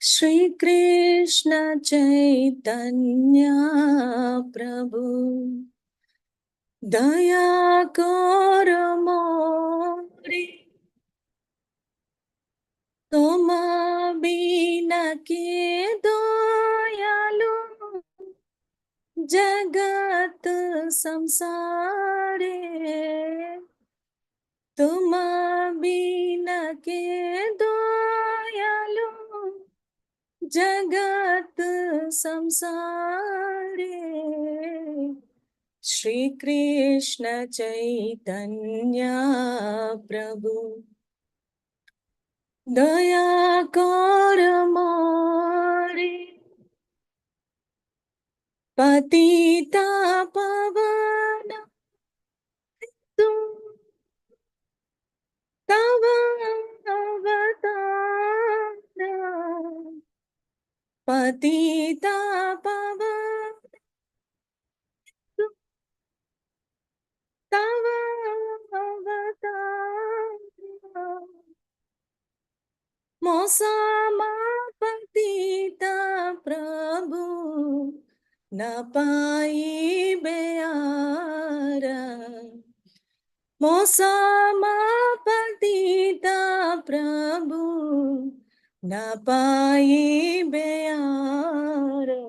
श्री कृष्ण चैतन्य प्रभु दया कर मोरे, तुम बिना के दयालु जगत संसारे। तुम बिना के दयालु जगत संसारे। श्री कृष्ण चैतन्य प्रभु दया कर मोरे, पतिता पावन तुम तव अवतार। पतिता पावन तुम तव अवतार। मौसमा पतिता प्रभु न पाई बेयारा। मौसमा पतिता प्रभु न पाई बेयारा।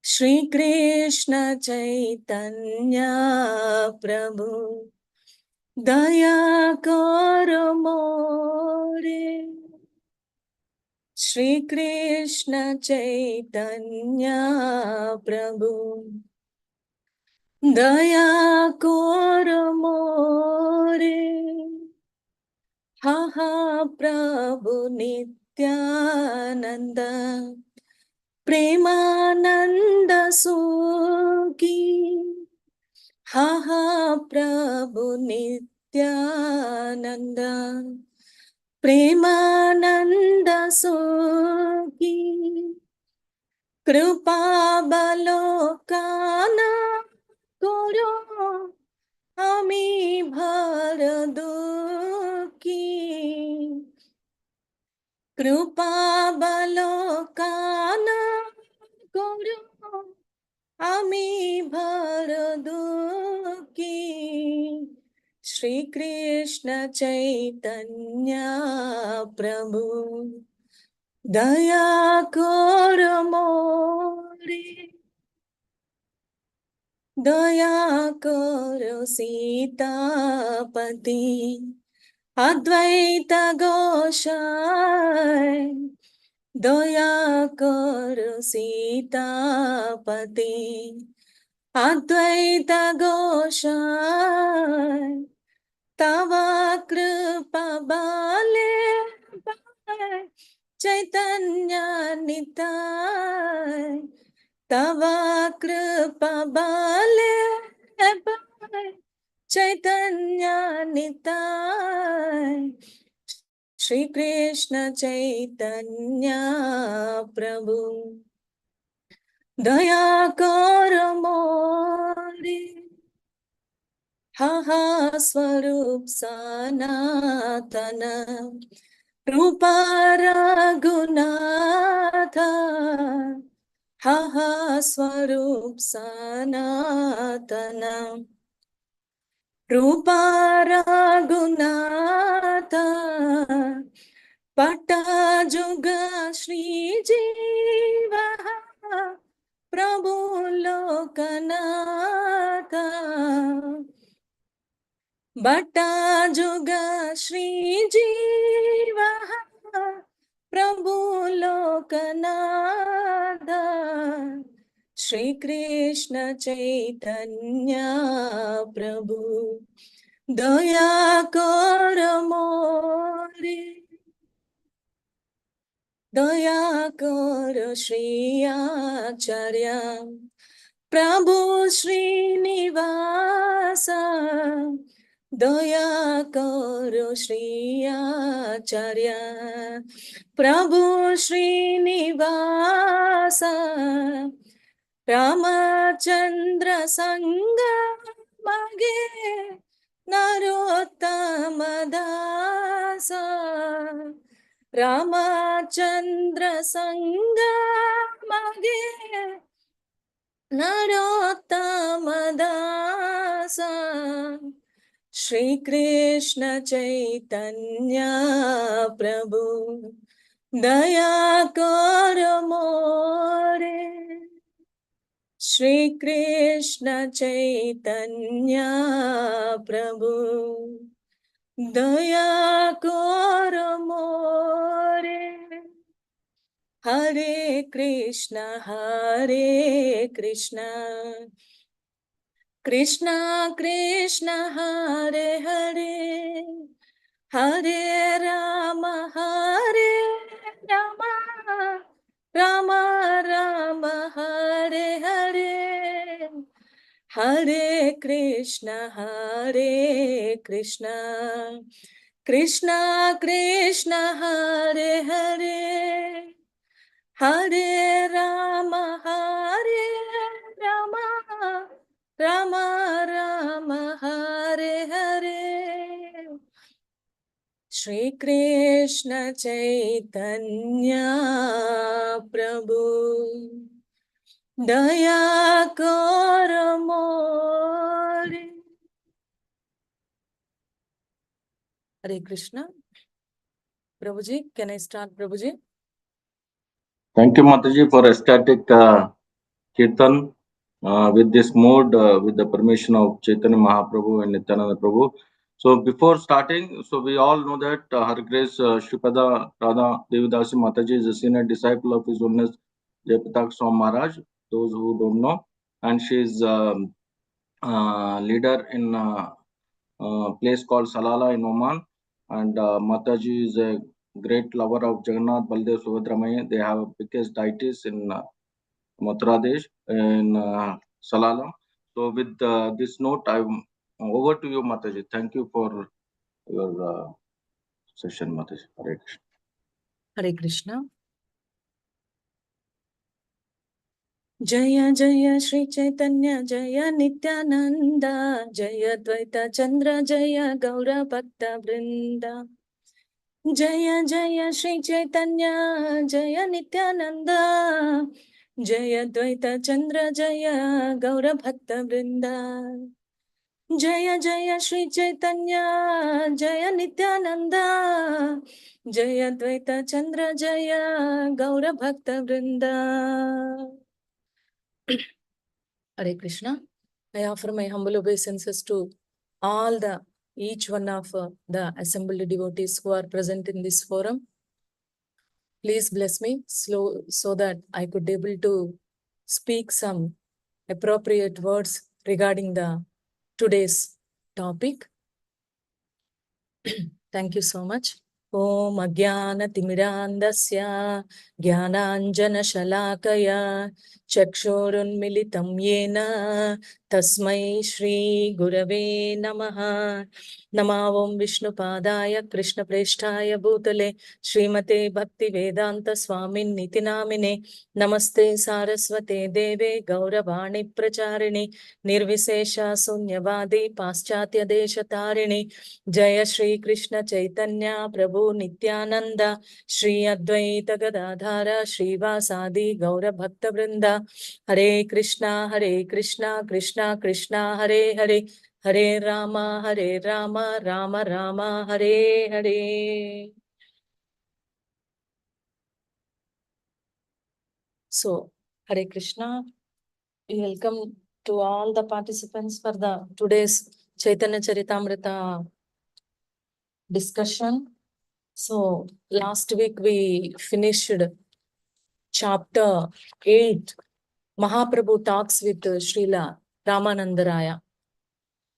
श्री कृष्ण चैतन्य प्रभु दया कर मोरे। श्री कृष्ण चैतन्य प्रभु दया कर मोरे। हा हा प्रभु नित्यानंद प्रेमानंद सुखी। हा हा प्रभु नित्यानंद प्रेमानंद सुखी। कृपा बलोकान करो अमी भर दुखी। कृपा बलोकान करो अमी भर दुखी। श्री कृष्ण चैतन्य प्रभु दया कर मोरे। दया कर सीतापति अद्वैत गोसाई। दया कर सीतापति अद्वैत गोसाई। तव कृपा बाले चैतन्य निताय। तव कृपा बाले चैतन्य निताय। श्री कृष्ण चैतन्य प्रभु दया कर मोरे। हा हा स्वरूप सनातन रूप रघुनाथ। हा हा स्वरूप सनातन रूप रघुनाथ। पट्टा जुग श्री जीव प्रभु लोकनाथ। बट्टा जुग श्री जीव प्रभु लोकनाथ। श्री कृष्ण चैतन्य प्रभु दया कर मोरे। दया कर श्री आचार्य प्रभु श्रीनिवास। दया करो श्री आचार्य प्रभु श्रीनिवास। रामचंद्र संग मागे नरोत्तम दास। Ramachandra Sangha Mage Narottama Dasa Shri Krishna Caitanya Prabhu Daya Karo More Shri Krishna Caitanya Prabhu Daya Karo More Hare Krishna Krishna Krishna Hare Hare Hare Rama Rama Rama Hare Hare Hare Krishna Krishna Krishna Hare Hare Hare Rama Rama Rama Hare Hare Shri Krishna Caitanya Prabhu Daya Karo More. Hare Krishna. Prabhuji, can I start, Prabhuji? Thank you, Mataji, for ecstatic Kirtan with this mode, with the permission of Chaitanya Mahaprabhu and Nityananda Prabhu. So, before starting, so we all know that Her Grace Sriprada Radha Devi Dasi Mataji is a senior disciple of His Holiness Jayapatak Swami Maharaj, those who don't know, and she is leader in place called Salala in Oman. And Mataji is a great lover of Jagannath, Baldev, Subhadramaya. They have biggest deities in Mathura Desh in Salala. So with this note, I'm over to you, Mataji. Thank you for your session, Mataji. Hare Krishna. Hare Krishna. Jaya Jaya Shri Chaitanya Jaya Nityananda Jaya Dvaita Chandra Jaya Gaura Bhakta Vrinda Jaya Jaya Shri Chaitanya Jaya Nityananda Jaya Dvaita Chandra Jaya Gaura Bhakta Vrinda Jaya Jaya Shri Chaitanya Jaya Nityananda Jaya Dvaita Chandra Jaya Gaura Bhakta Vrinda. Hare Krishna. I offer my humble obeisances to each one of the assembled devotees who are present in this forum. Please bless me so that I could be able to speak some appropriate words regarding the today's topic. Thank you so much. Om Ajnana-timirandasya Jnananjana-shalakaya Chakshurunmilitam yena Tasmai Shri Gurave Namaha. Namavam Vishnupadaya Krishna Preshtaya Bhutale Srimate Bhakti Vedanta Swamin Niti Namine Namaste Saraswate Deve Gauravani Pracharini Nirvisesha Sunyavadi Paschatya Desha Tarini Jaya Shri Krishna Chaitanya Prabhu Nityananda Shri Advaita Gadadhara Shri Vasadi Gaura Bhakta Vrinda Hare Krishna Krishna Krishna Hare Hare Hare Rama Rama Rama Hare Hare. So, Hare Krishna. Welcome to all the participants for the today's Chaitanya Charitamrita discussion. So, last week we finished chapter 8. Mahaprabhu talks with Srila Ramanandaraya.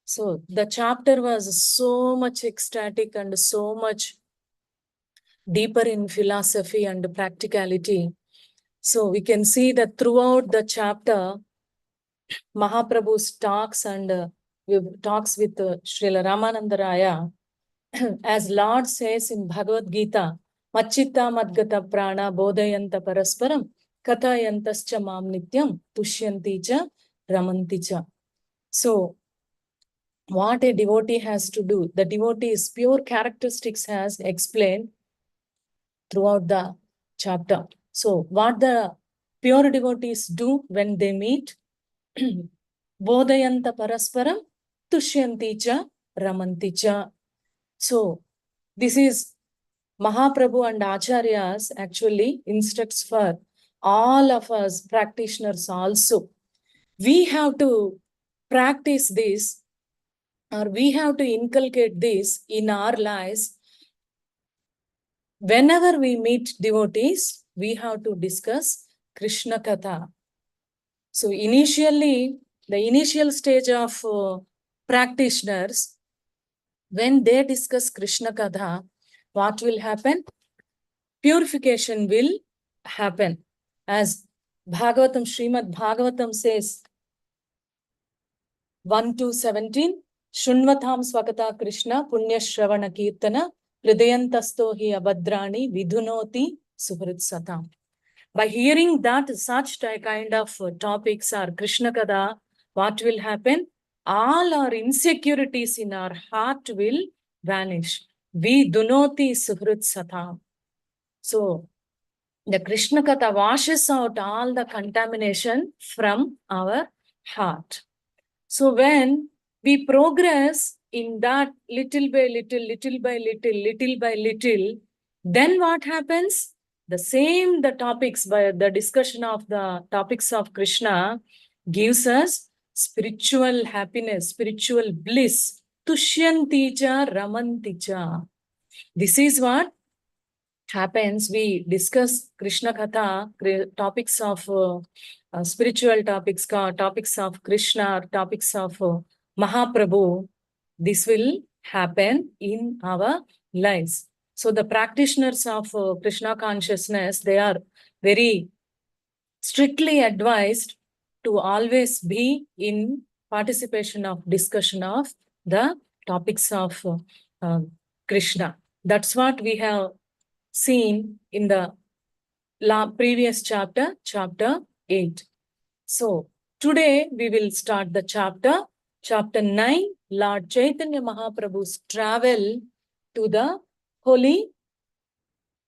So, the chapter was so much ecstatic and so much deeper in philosophy and practicality. So, we can see that throughout the chapter, Mahaprabhu's talks and talks with Srila Ramanandaraya. As Lord says in Bhagavad Gita, Machitta Madgata Prana Bodhayanta Parasparam Kathayantascha Mam Nityam Tushyanti cha Ramanti cha. So, what a devotee has to do, the devotee's pure characteristics has explained throughout the chapter. So what the pure devotees do when they meet? Bodhayanta parasparam tushyanti cha ramanti cha. So this is Mahaprabhu and Acharyas actually instructs for all of us practitioners also. We have to practice this, or we have to inculcate this in our lives. Whenever we meet devotees, we have to discuss Krishna Katha. So initially, the initial stage of practitioners, when they discuss Krishna Katha, what will happen? Purification will happen. As Bhagavatam, Srimad Bhagavatam says, 1 to 17, Shunvatham Swakata Krishna Punya Shravana Kirtana Hridayantasto hi abhadrani vidhunoti suhrit satam. By hearing that such kind of topics are Krishna Kada, what will happen? All our insecurities in our heart will vanish. Vidhunoti suhrit satam. So the Krishna Katha washes out all the contamination from our heart. So when we progress in that little by little, little by little, little by little, then what happens? The topics, by the discussion of the topics of Krishna gives us spiritual happiness, spiritual bliss. Tushyanti cha ramanti cha. This is what happens. We discuss Krishna Katha, topics of spiritual topics, topics of Krishna, topics of Mahaprabhu. This will happen in our lives. So the practitioners of Krishna consciousness, they are very strictly advised to always be in participation of discussion of the topics of Krishna. That's what we have seen in the previous chapter, chapter 8. So today we will start the chapter 9, Lord Caitanya Mahaprabhu's travel to the holy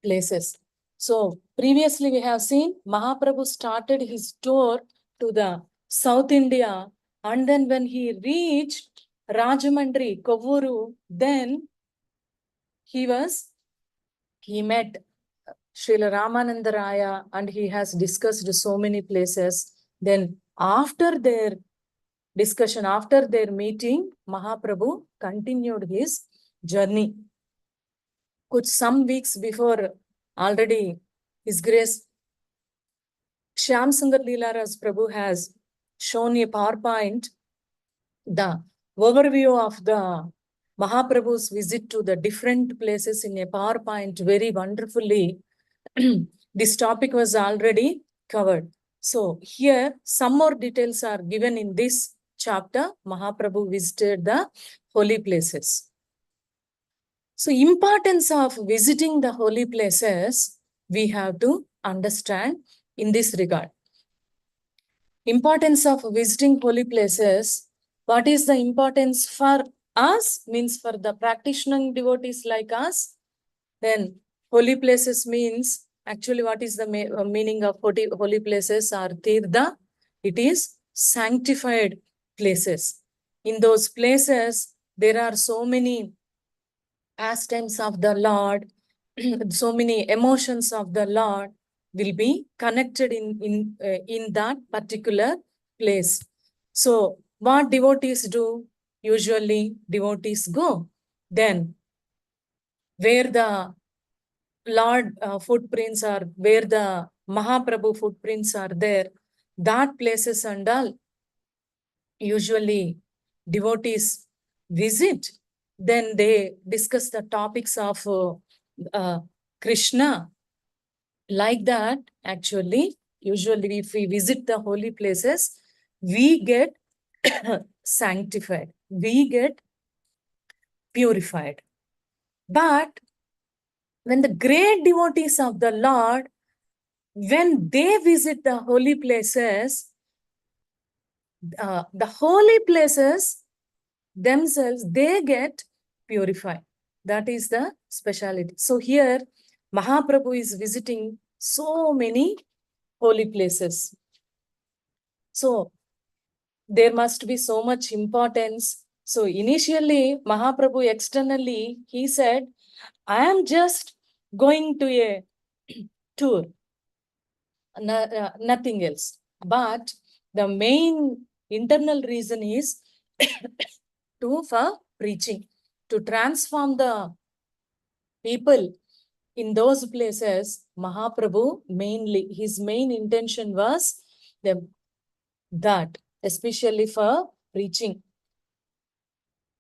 places. So previously we have seen Mahaprabhu started his tour to the South India, and then when he reached Rajamandri, Kovuru, then he met Srila Ramananda Raya, and he has discussed so many places. Then after their discussion, after their meeting, Mahaprabhu continued his journey. Some weeks before, already His Grace Shyam Sundar Leelaras Prabhu has shown a PowerPoint, the overview of the Mahaprabhu's visit to the different places in a PowerPoint very wonderfully. This topic was already covered. So here some more details are given in this chapter. Mahaprabhu visited the holy places. So importance of visiting the holy places, we have to understand in this regard. Importance of visiting holy places. What is the importance for us? Means for the practicing devotees like us. Then holy places means, actually what is the meaning of holy places? Are tirtha. It is sanctified places. In those places, there are so many pastimes of the Lord, so many emotions of the Lord will be connected in that particular place. So what devotees do? Usually devotees go. Then where the Lord footprints are, where the Mahaprabhu footprints are there, that places and all usually devotees visit. Then they discuss the topics of Krishna. Like that, actually, usually if we visit the holy places, we get sanctified, we get purified. But when the great devotees of the Lord, when they visit the holy places, the holy places themselves, they get purified. That is the speciality. So here, Mahaprabhu is visiting so many holy places. So there must be so much importance. So initially, Mahaprabhu externally, he said, I am just going to a tour, nothing else. But the main internal reason is for preaching, to transform the people in those places. Mahaprabhu mainly, his main intention was that, especially for preaching.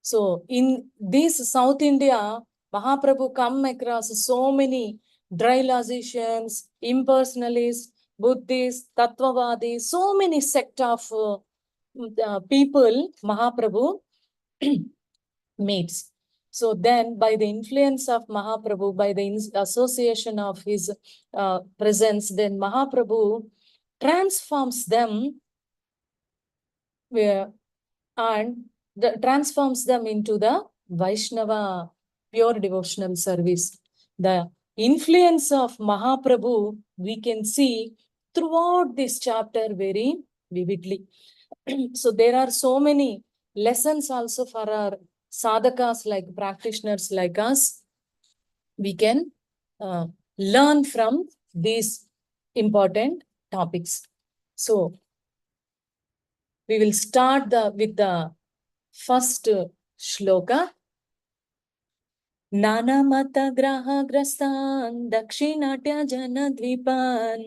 So in this South India, Mahaprabhu come across so many dry logicians, impersonalists, Buddhists, Tattvavadis, so many sect of people Mahaprabhu meets. So then by the influence of Mahaprabhu, by the association of his presence, then Mahaprabhu transforms them and transforms them into the Vaishnava pure devotional service. The influence of Mahaprabhu we can see throughout this chapter very vividly. So there are so many lessons also for our sadhakas, like practitioners like us. We can learn from these important topics. So we will start with the first shloka. Nana mata graha grastan dakshinatya janadvipan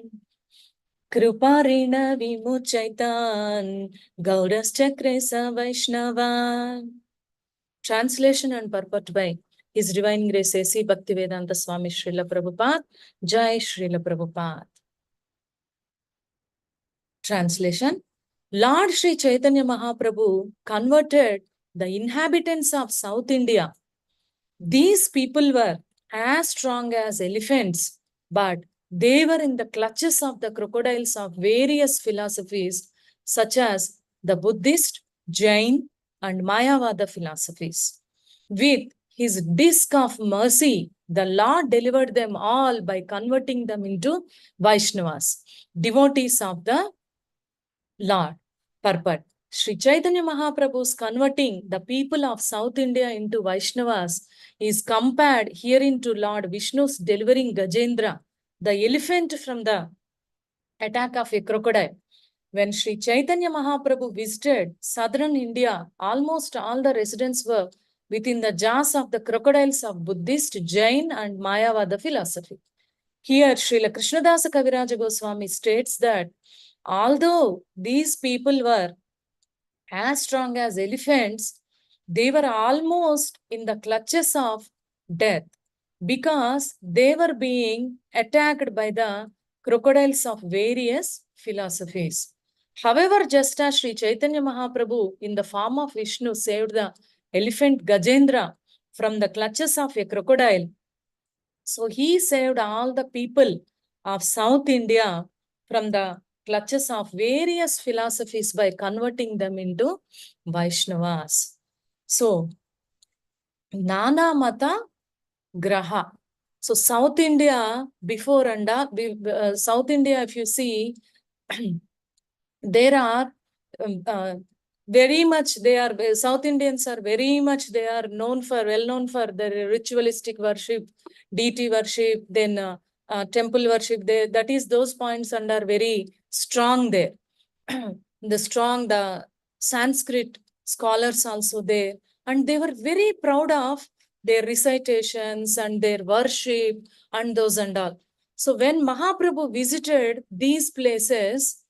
Kruparina vimuchaitan Gauraschakre Vaishnava. Translation and purport by His Divine Grace A.C. Bhaktivedanta Swami Srila Prabhupada. Jai Srila Prabhupada. Translation. Lord Sri Chaitanya Mahaprabhu converted the inhabitants of South India. These people were as strong as elephants, but they were in the clutches of the crocodiles of various philosophies, such as the Buddhist, Jain, and Mayavada philosophies. With his disc of mercy, the Lord delivered them all by converting them into Vaishnavas, devotees of the Lord. Purport. Sri Chaitanya Mahaprabhu's converting the people of South India into Vaishnavas is compared herein to Lord Vishnu's delivering Gajendra, the elephant, from the attack of a crocodile. When Sri Chaitanya Mahaprabhu visited southern India, almost all the residents were within the jaws of the crocodiles of Buddhist, Jain, and Mayavada philosophy. Here, Srila Krishnadasa Kaviraja Goswami states that although these people were as strong as elephants, they were almost in the clutches of death because they were being attacked by the crocodiles of various philosophies. However, just as Sri Chaitanya Mahaprabhu in the form of Vishnu saved the elephant Gajendra from the clutches of a crocodile, so he saved all the people of South India from the clutches of various philosophies by converting them into Vaishnavas. So, Nana Mata Graha. So, South India, before and South India, if you see, there are very much, South Indians are very much, they are well known for their ritualistic worship, deity worship, then temple worship. That is, those points and are very strong there. The Sanskrit scholars also there, and they were very proud of their recitations and their worship and those and all. So when Mahaprabhu visited these places,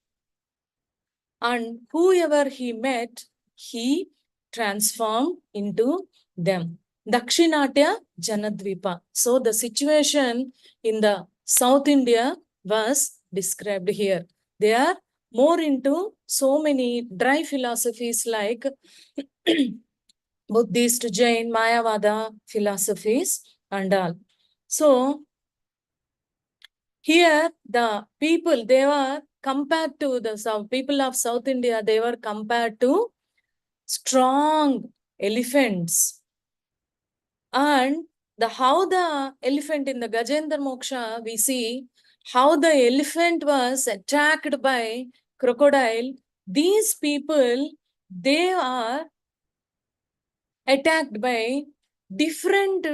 and whoever he met, he transformed into them. Dakshinatya Janadvipa. So the situation in the South India was described here. They are more into so many dry philosophies like Buddhist, Jain, Mayavada philosophies and all. So here the people, they were compared to the people of South India, they were compared to strong elephants. And how the elephant in the Gajendra Moksha, we see how the elephant was attacked by crocodile. These people, they are attacked by different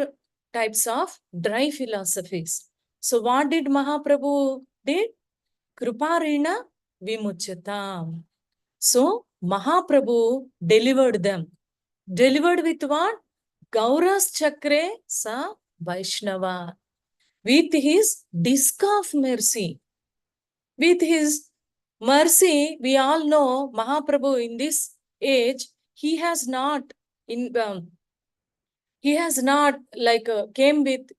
types of dry philosophies. So what did Mahaprabhu did? Kruparina vimuchatam. So Mahaprabhu delivered them. Delivered with what? Gauras Chakre sa Vaishnava. With his disc of mercy. With his mercy, we all know Mahaprabhu in this age, he has not like came with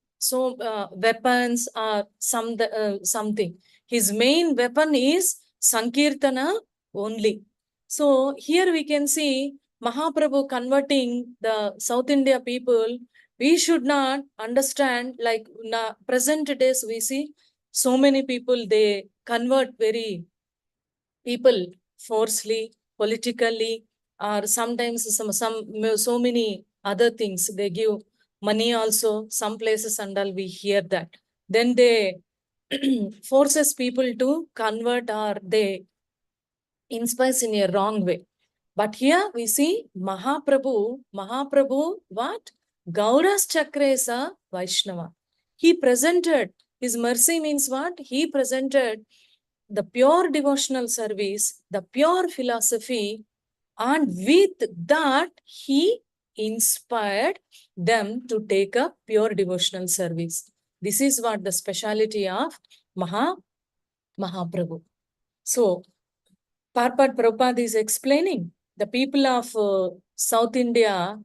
weapons or something. His main weapon is Sankirtana only. So here we can see Mahaprabhu converting the South India people. We should not understand like present days we see so many people, they convert very people forcefully, politically, or sometimes so many other things. They give money also, some places and all we hear that. Then they forces people to convert or they inspires in a wrong way. But here we see Mahaprabhu, what? Gauras Chakresa Vaishnava. He presented, his mercy means what? He presented the pure devotional service, the pure philosophy, and with that, he inspired them to take up pure devotional service. This is what the speciality of Mahaprabhu. So, Parpat Prabhupada is explaining the people of South India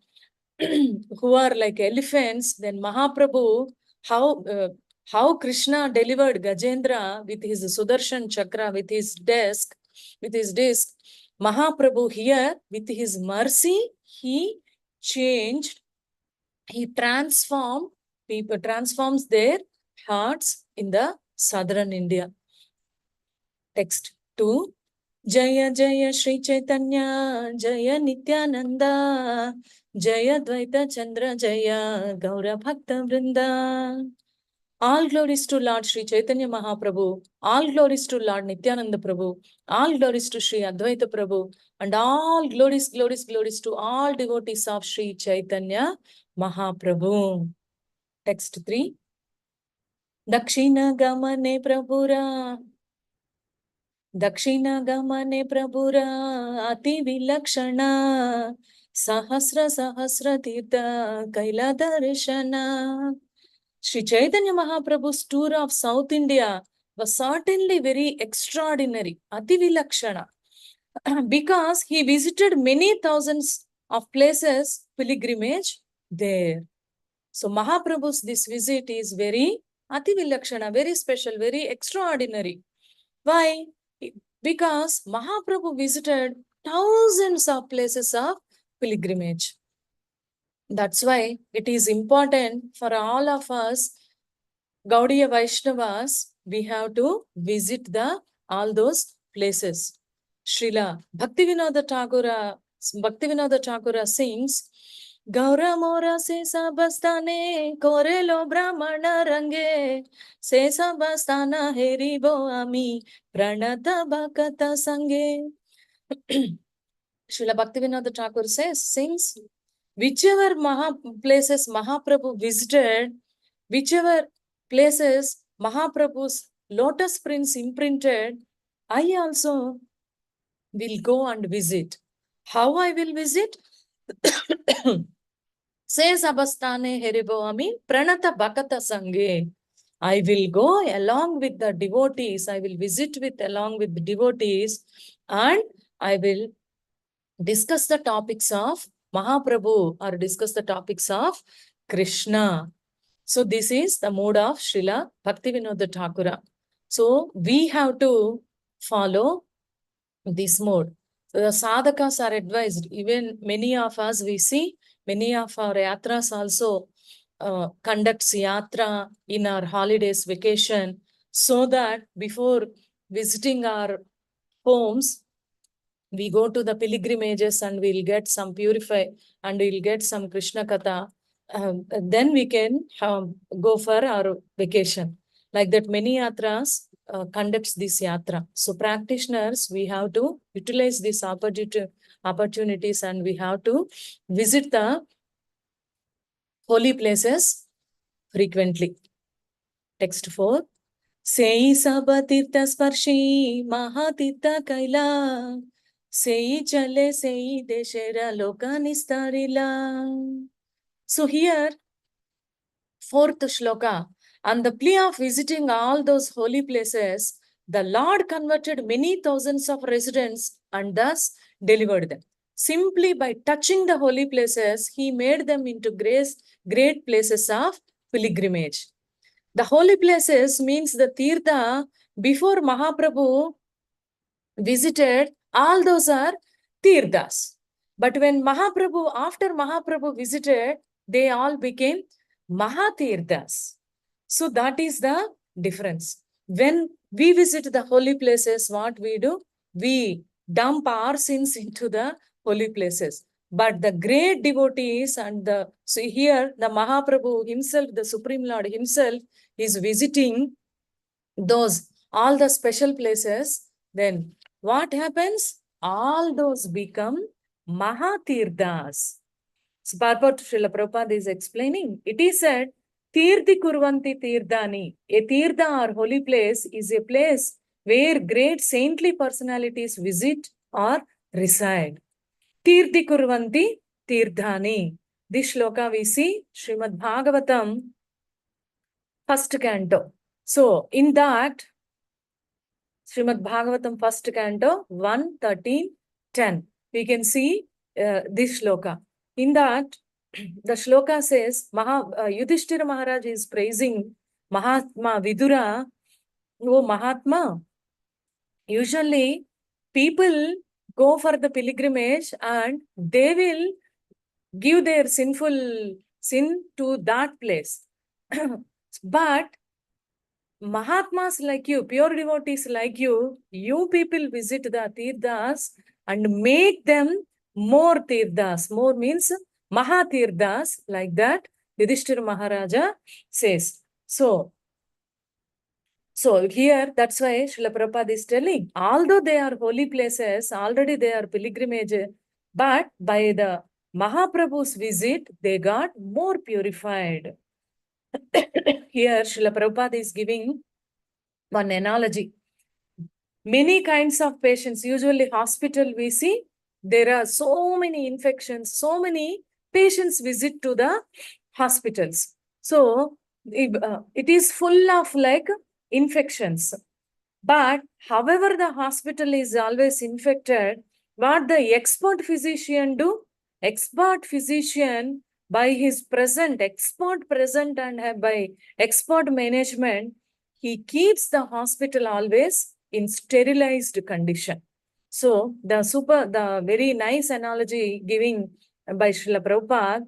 who are like elephants, then Mahaprabhu, how Krishna delivered Gajendra with his Sudarshan Chakra, with his disc, Mahaprabhu here, with his mercy, he changed, he transforms their hearts in the southern India. Text 2. Jaya Jaya Sri Caitanya, Jaya Nityananda, Jaya Dvaita Chandra, Jaya Gaura Bhakta Vrinda. All glories to Lord Sri Caitanya Mahaprabhu, all glories to Lord Nityananda Prabhu, all glories to Sri Advaita Prabhu, and all glories to all devotees of Sri Caitanya Mahaprabhu. Text 3. Dakshina Gamane Prabhura, Dakshina Gamane Prabhura, Ati Vilakshana, Sahasra Tirtha Kaila Darshana. Sri Chaitanya Mahaprabhu's tour of South India was certainly very extraordinary, Ati Vilakshana, because he visited many thousands of places, pilgrimage there. So Mahaprabhu's this visit is very Ati Vilakshana, very special, very extraordinary. Why? Because Mahaprabhu visited thousands of places of pilgrimage. That's why it is important for all of us, Gaudiya Vaishnavas, we have to visit all those places. Srila Bhaktivinoda Thakura sings, Gaura Mora se sabastane korelo brahmana range se sabastana heribo ami pranata bhakata sange. Srila Bhaktivinoda Thakur sings, whichever places Mahaprabhu visited, whichever places Mahaprabhu's lotus prints imprinted, I also will go and visit. How I will visit? Says Abastane Heriboami Pranata Bhakata Sange. I will go along with the devotees, I will visit along with the devotees, and I will discuss the topics of Mahaprabhu or discuss the topics of Krishna. So this is the mode of Srila Bhaktivinoda Thakura. So we have to follow this mode. So the sadhakas are advised. Even many of us, we see many of our yatras also conducts yatra in our holidays, vacation, so that before visiting our homes, we go to the pilgrimages and we'll get some purify and we'll get some Krishna Katha then we can go for our vacation. Like that, many yatras conducts this yatra. So practitioners, we have to utilize these opportunities and we have to visit the holy places frequently. Text 4. Sei sabatirtha sparshi mahatirtha kaila sei chale sei deshera lokanistarila. So here, fourth shloka, on the plea of visiting all those holy places, the Lord converted many thousands of residents and thus delivered them. Simply by touching the holy places, he made them into great places of pilgrimage. The holy places means the Tirtha before Mahaprabhu visited, all those are Tirthas. But when after Mahaprabhu visited, they all became Mahatirthas. So that is the difference. When we visit the holy places, what we do? We dump our sins into the holy places. But the great devotees so here the Mahaprabhu himself, the Supreme Lord himself, is visiting all the special places. Then what happens? All those become Mahatirthas. So purport Srila Prabhupada is explaining. It is said, Tirthi Kurvanti Tirthani. A Tirtha or holy place is a place where great saintly personalities visit or reside. Tirthi Kurvanti Tirthani. This shloka we see, Srimad Bhagavatam, first canto. So in that, Srimad Bhagavatam first canto 1:13:10. We can see this shloka. In that, the shloka says, Yudhishthira Maharaj is praising Mahatma Vidura. Oh Mahatma, usually people go for the pilgrimage and they will give their sin to that place. But Mahatmas like you, pure devotees like you people visit the Tirthas and make them more Tirthas. More means Mahatirthas, like that Yudhishthira Maharaja says. So here, that's why Srila Prabhupada is telling, although they are holy places, already they are pilgrimage, but by the Mahaprabhu's visit, they got more purified. Here, Srila Prabhupada is giving one analogy. Many kinds of patients, usually hospital we see, there are so many infections, so many patients visit to the hospitals. So it is full of like infections. But however the hospital is always infected, what the expert physician do? Expert physician by his expert present and by expert management, he keeps the hospital always in sterilized condition. So the very nice analogy giving by Srila Prabhupada.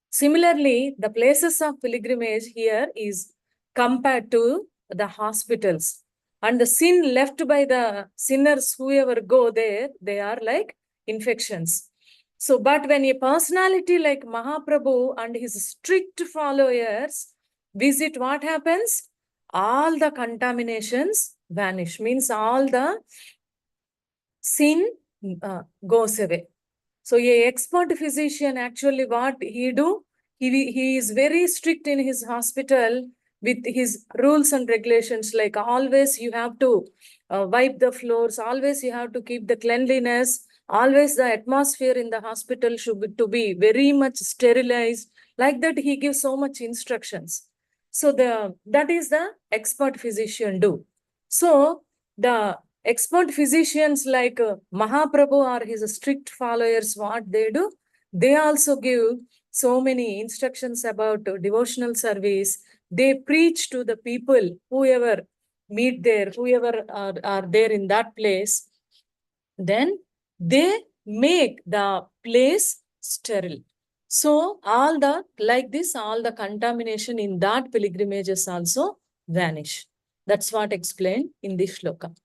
Similarly, the places of pilgrimage here is compared to the hospitals. And the sin left by the sinners, whoever go there, they are like infections. So, but when a personality like Mahaprabhu and his strict followers visit, what happens? All the contaminations vanish. Means all the sin goes away. So a expert physician, actually what he do? He is very strict in his hospital with his rules and regulations, like always you have to wipe the floors, always you have to keep the cleanliness, always the atmosphere in the hospital should be very much sterilized. Like that, he gives so much instructions. So that is the expert physician do. So the expert physicians like Mahaprabhu or his strict followers, what they do? They also give so many instructions about devotional service. They preach to the people, whoever meet there, whoever are there in that place. Then they make the place sterile. So all the contamination in that pilgrimages also vanish. That's what explained in this shloka.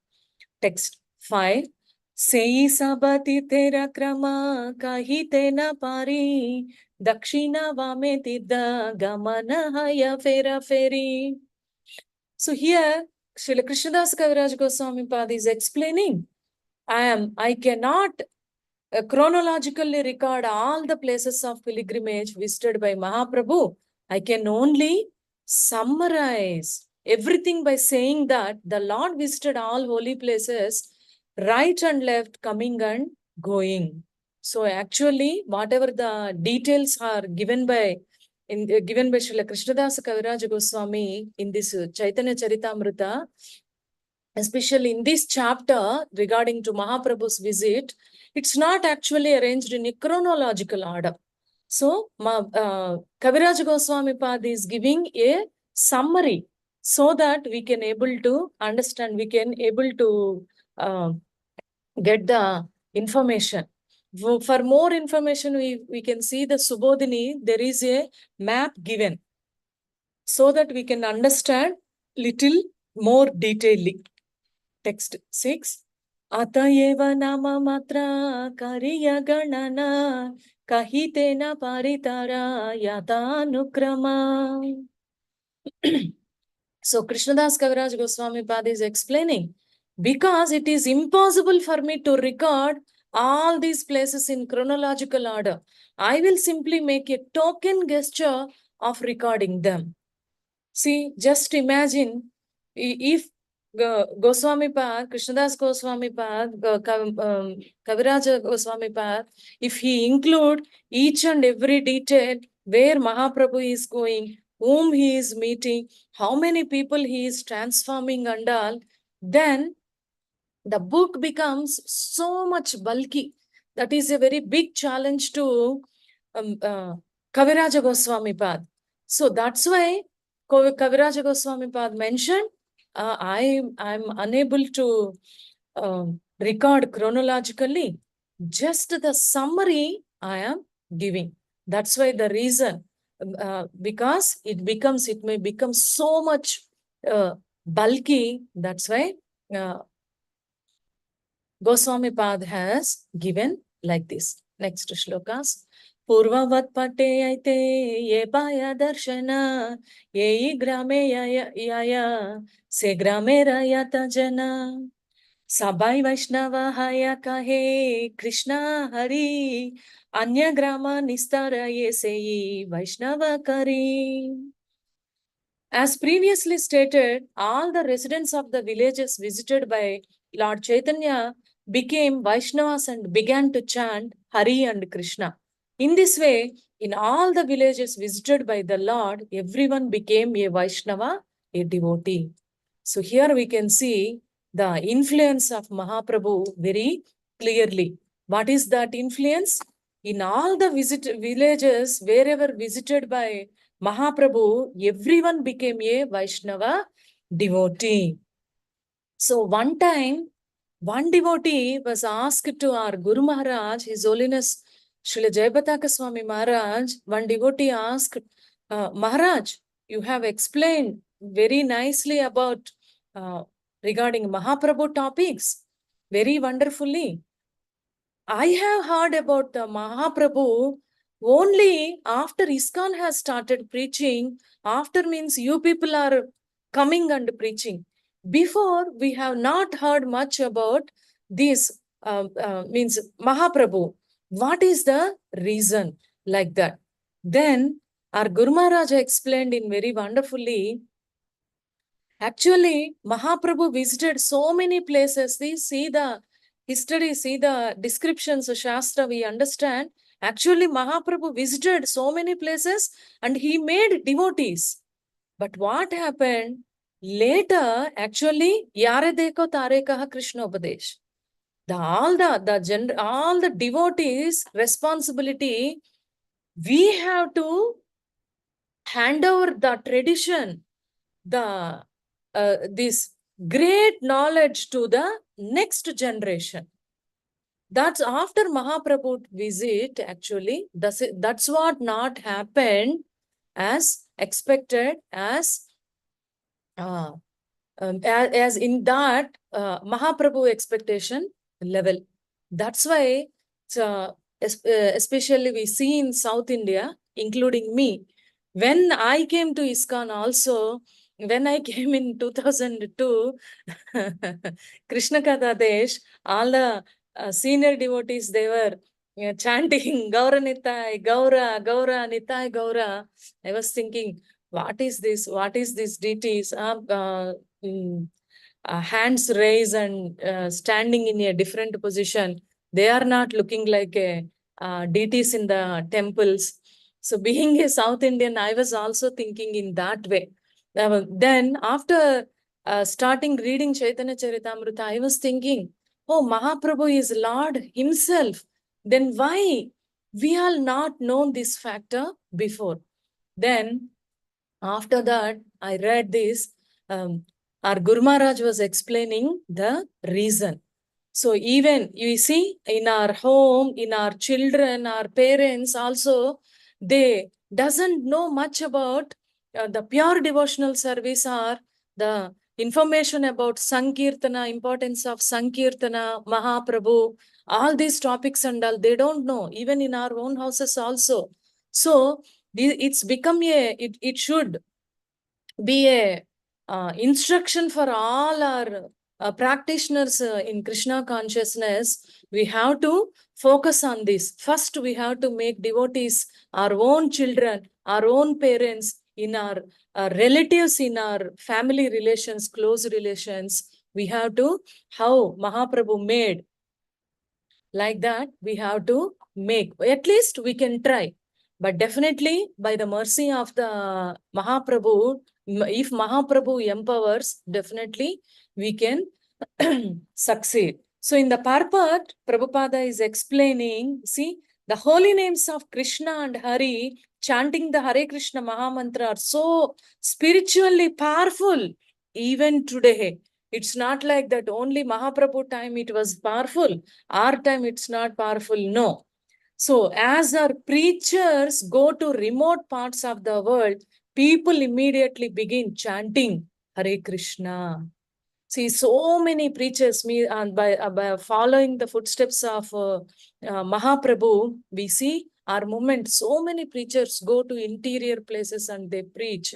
Text 5. सेई सबति तेरा क्रमा कहिते न पारी दक्षिण वामे तिद्द गमन हय फेरा फेरी. So here Srila Krishnadas Kaviraj Goswami Pad is explaining, I cannot chronologically record all the places of pilgrimage visited by Mahaprabhu. I can only summarize everything by saying that the Lord visited all holy places, right and left, coming and going. So actually, whatever the details are given by Srila Krishnadas Kaviraj Goswami in this Chaitanya Charitamrita, especially in this chapter regarding to Mahaprabhu's visit, it's not actually arranged in a chronological order. So, Kaviraj Goswami Pad is giving a summary so that we can able to understand, we can able to get the information. For more information, we can see the Subodhini, there is a map given so that we can understand little more detailedly. Text 6. Atayeva nama matra kariya ganana kahitena paritara yatanukrama. So Krishnadas Kaviraj Goswami Pad is explaining, because it is impossible for me to record all these places in chronological order, I will simply make a token gesture of recording them. See, just imagine if Goswami Pad, Krishnadas Goswami Pad, Kaviraj Goswami Pad, if he include each and every detail where Mahaprabhu is going, whom he is meeting, how many people he is transforming and all, then the book becomes so much bulky. That is a very big challenge to Kaviraja Goswami Pad. So that's why Kaviraja Goswami Pad mentioned, I'm unable to record chronologically. Just the summary I am giving. That's why the reason, because it may become so much bulky. That's why Goswami Pad has given like this. Next shlokas. Purvavat pate aite ye paya darshana ye grame yaya se grame rayata jana sabai vaishnava haya kahe Krishna hari anya grama nistara ye sei vaishnava kari. As previously stated, all the residents of the villages visited by Lord Caitanya became Vaishnavas and began to chant Hari and Krishna. In this way, in all the villages visited by the Lord, everyone became a Vaishnava, a devotee. So here we can see the influence of Mahaprabhu very clearly. What is that influence? In all the villages, wherever visited by Mahaprabhu, everyone became a Vaishnava devotee. So one time, one devotee was asked to our Guru Maharaj, His Holiness Srila Jayapataka Swami Maharaj. One devotee asked, Maharaj, you have explained very nicely about regarding Mahaprabhu topics, very wonderfully. I have heard about the Mahaprabhu only after ISKCON has started preaching. After means you people are coming and preaching. Before, we have not heard much about this, means Mahaprabhu. What is the reason like that? Then our Guru Maharaj explained in very wonderfully. Actually, Mahaprabhu visited so many places. We see the history, see the descriptions of Shastra, we understand. Actually, Mahaprabhu visited so many places and he made devotees. But what happened? Later, actually, Yare Deko Tare Kaha Krishna Upadesh. All the devotees' responsibility, we have to hand over the tradition, this great knowledge to the next generation. That's after Mahaprabhu visit, actually, that's what not happened as expected, as in that Mahaprabhu expectation level. That's why, especially we see in South India, including me, when I came to ISKCON also, when I came in 2002, Krishna Katha Desh, all the senior devotees, they were chanting Gaura Nitai, Gaura, Gaura, Nitai, Gaura. I was thinking, what is this? What is this deities? Mm, hands raised and standing in a different position. They are not looking like a deities in the temples. So being a South Indian, I was also thinking in that way. Then after starting reading Chaitanya Charitamrita, I was thinking, oh, Mahaprabhu is Lord himself. Then why we all not known this factor before? Then after that, I read this. Um, our Guru Maharaj was explaining the reason. So even you see in our home, in our children, our parents also, they doesn't know much about the pure devotional service or the information about Sankirtana, importance of Sankirtana, Mahaprabhu, all these topics and all, they don't know, even in our own houses also. So it's become it should be a instruction for all our practitioners in Krishna consciousness. We have to focus on this. First, we have to make devotees our own children, our own parents, in our relatives, in our family relations, close relations. We have to, how Mahaprabhu made, like that we have to make. At least we can try. But definitely, by the mercy of the Mahaprabhu, if Mahaprabhu empowers, definitely we can succeed. So in the Parpat, Prabhupada is explaining, see, the holy names of Krishna and Hari, chanting the Hare Krishna Mahamantra are so spiritually powerful even today. It's not like that only Mahaprabhu time it was powerful. Our time it's not powerful. No. So as our preachers go to remote parts of the world, people immediately begin chanting Hare Krishna. See, so many preachers, and by following the footsteps of Mahaprabhu, we see our movement. So many preachers go to interior places and they preach.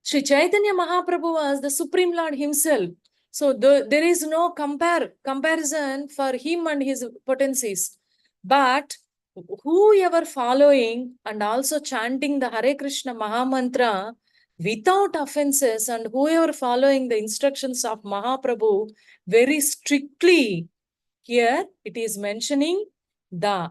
Sri Chaitanya Mahaprabhu was the Supreme Lord himself. So there is no comparison for him and his potencies. But whoever following and also chanting the Hare Krishna Mahamantra without offenses, and whoever following the instructions of Mahaprabhu very strictly, here it is mentioning the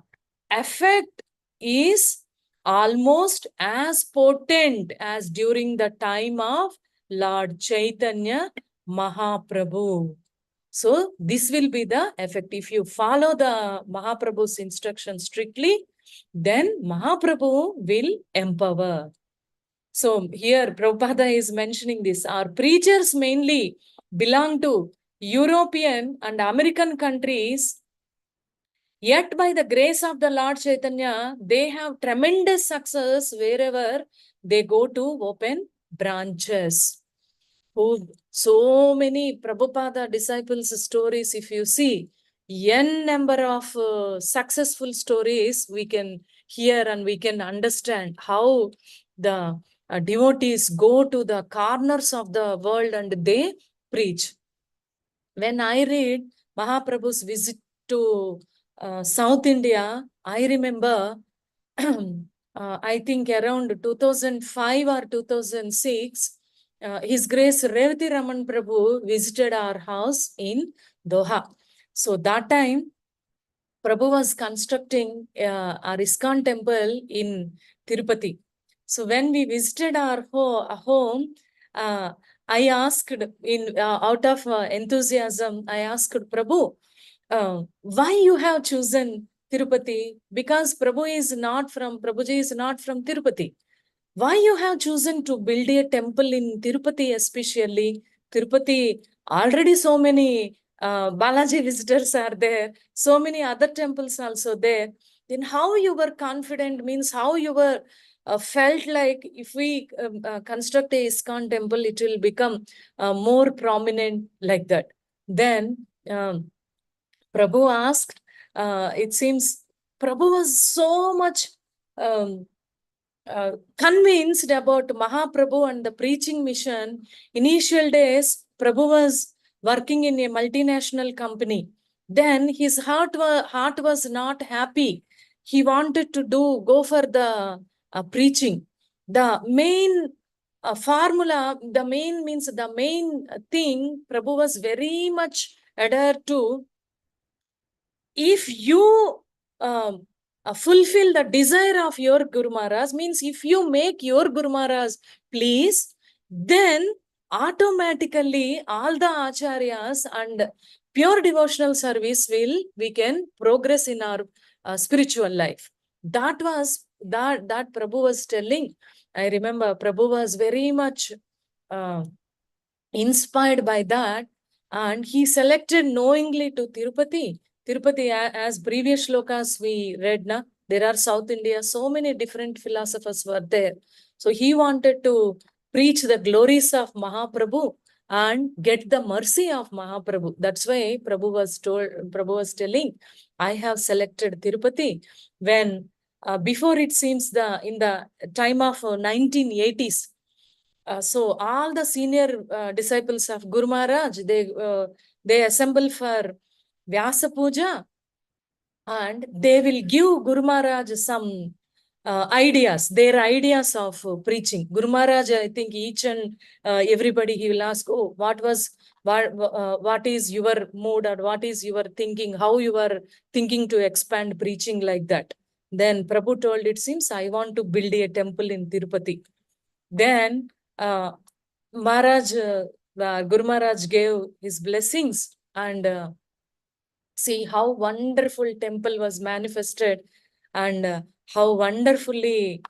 effect is almost as potent as during the time of Lord Chaitanya Mahaprabhu. So this will be the effect. If you follow the Mahaprabhu's instructions strictly, then Mahaprabhu will empower. So here Prabhupada is mentioning this. Our preachers mainly belong to European and American countries. Yet by the grace of the Lord Chaitanya, they have tremendous success wherever they go to open branches. Who so many Prabhupada disciples stories, if you see, n number of successful stories we can hear and we can understand how the devotees go to the corners of the world and they preach. When I read Mahaprabhu's visit to South India, I remember, I think around 2005 or 2006, His Grace Revati Raman Prabhu visited our house in Doha. So that time, Prabhu was constructing our ISKCON temple in Tirupati. So when we visited our home, I asked out of enthusiasm, I asked Prabhu, why you have chosen Tirupati? Because Prabhuji is not from Tirupati. Why you have chosen to build a temple in Tirupati especially? Tirupati, already so many Balaji visitors are there, so many other temples also there. Then how you were confident, means how you were felt like if we construct a ISKCON temple, it will become more prominent like that. Then Prabhu asked, it seems Prabhu was so much convinced about Mahaprabhu and the preaching mission. Initial days, Prabhu was working in a multinational company. Then his heart was not happy. He wanted to go for the preaching. The main formula, the main thing Prabhu was very much adhered to. If you fulfill the desire of your Guru Maharaj, means if you make your Guru Maharaj please, then automatically all the acharyas and pure devotional service we can progress in our spiritual life. That Prabhu was telling. I remember Prabhu was very much inspired by that, and he selected knowingly to Tirupati. Tirupati, as previous shlokas we read, there are South India, so many different philosophers were there. So he wanted to preach the glories of Mahaprabhu and get the mercy of Mahaprabhu. That's why Prabhu was telling, I have selected Tirupati. When before, it seems in the time of 1980s, so all the senior disciples of Guru Maharaj, they assemble for Vyasa Puja, and they will give Guru Maharaj some their ideas of preaching. Guru Maharaj, I think each and everybody, he will ask, oh, what is your mood, or what is your thinking, how you are thinking to expand preaching, like that. Then Prabhu told, it seems I want to build a temple in Tirupati. Then Guru Maharaj gave his blessings, and see how wonderful temple was manifested, and how wonderfully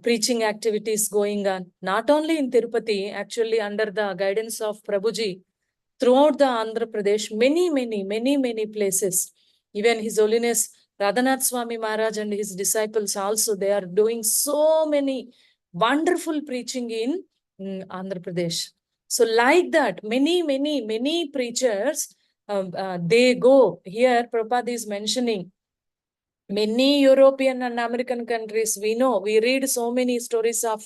preaching activities going on, not only in Tirupati, actually under the guidance of Prabhuji, throughout the Andhra Pradesh, many places. Even His Holiness Radhanath Swami Maharaj and his disciples also, they are doing so many wonderful preaching in Andhra Pradesh. So like that, many preachers, they go. Here Prabhupada is mentioning many European and American countries. We read so many stories of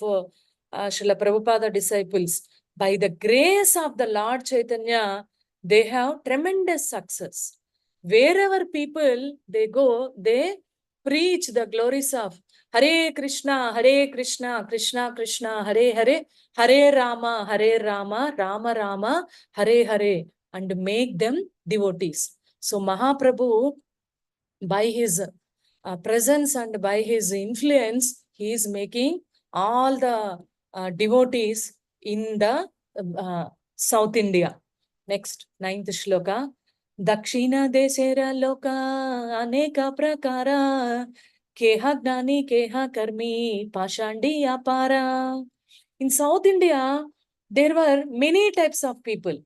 Srila Prabhupada disciples. By the grace of the Lord Caitanya, they have tremendous success. Wherever people they go, they preach the glories of Hare Krishna, Krishna Krishna, Hare Hare, Hare Rama, Rama Rama, Hare Hare, and make them devotees. So Mahaprabhu, by his presence and by his influence, he is making all the devotees in the South India. Next, 9th shloka. Dakshina desera loka aneka prakara keha gnani keha karmi pashandi apara. In South India, there were many types of people.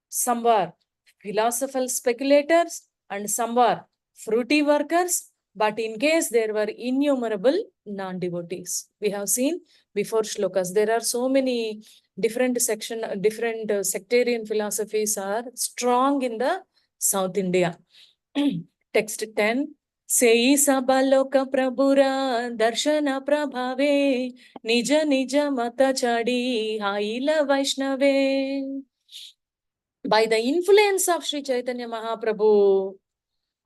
Some were philosophical speculators and some were fruity workers, but in case there were innumerable non-devotees. We have seen before shlokas, there are so many different sectarian philosophies are strong in the South India. Text 10. Sei sabaloka prabhura darshana prabhave nija mata chadi haila vaishnave. By the influence of Sri Chaitanya Mahaprabhu,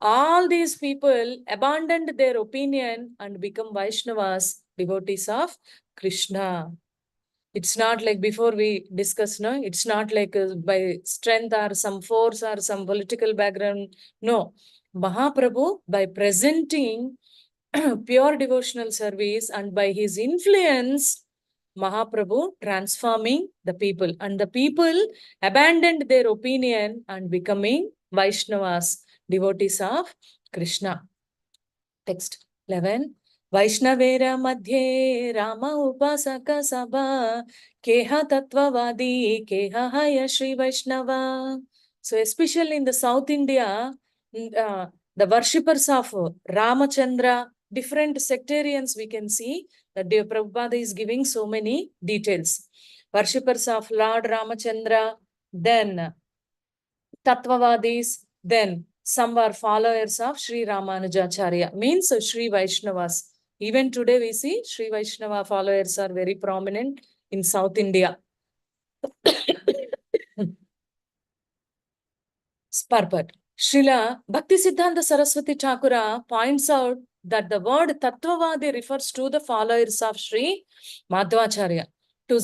all these people abandoned their opinion and become Vaishnavas, devotees of Krishna. It's not like before we discussed, no? It's not like by strength or some force or some political background. No. Mahaprabhu, by presenting pure devotional service and by his influence, Mahaprabhu transforming the people, and the people abandoned their opinion and becoming Vaishnavas, devotees of Krishna. Text 11. Vaishnavera madhye Rama upasaka sabha keha tattvavadi keha haya Shri Vaishnava. So especially in the South India, the worshippers of Ramachandra, different sectarians, we can see that Dev Prabhupada is giving so many details. Worshippers of Lord Ramachandra, then Tattvavadis, then some are followers of Sri Ramanujacharya, means Sri Vaishnavas. Even today we see Sri Vaishnava followers are very prominent in South India. Sparpat. Srila Bhaktisiddhanta Saraswati Thakura points out that the word Tattvavadi refers to the followers of Sri Madhvacharya. To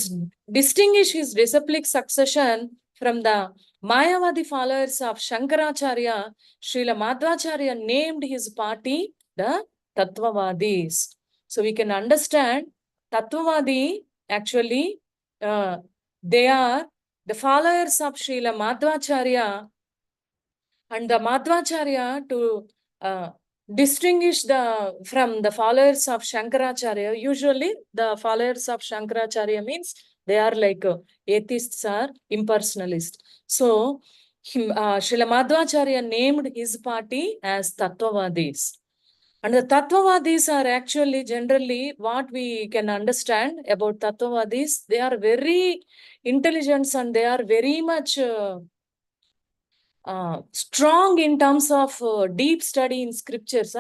distinguish his disciplic succession from the Mayavadi followers of Shankaracharya, Srila Madhvacharya named his party the Tattvavadis. So we can understand Tattvavadi actually they are the followers of Srila Madhvacharya, and the Madhvacharya to distinguish from the followers of Shankaracharya. Usually the followers of Shankaracharya means they are like atheists or impersonalists. So Srila Madhvacharya named his party as Tattvavadis. And the Tattvavadis are actually generally what we can understand about Tattvavadis. They are very intelligent and they are very much strong in terms of deep study in scriptures.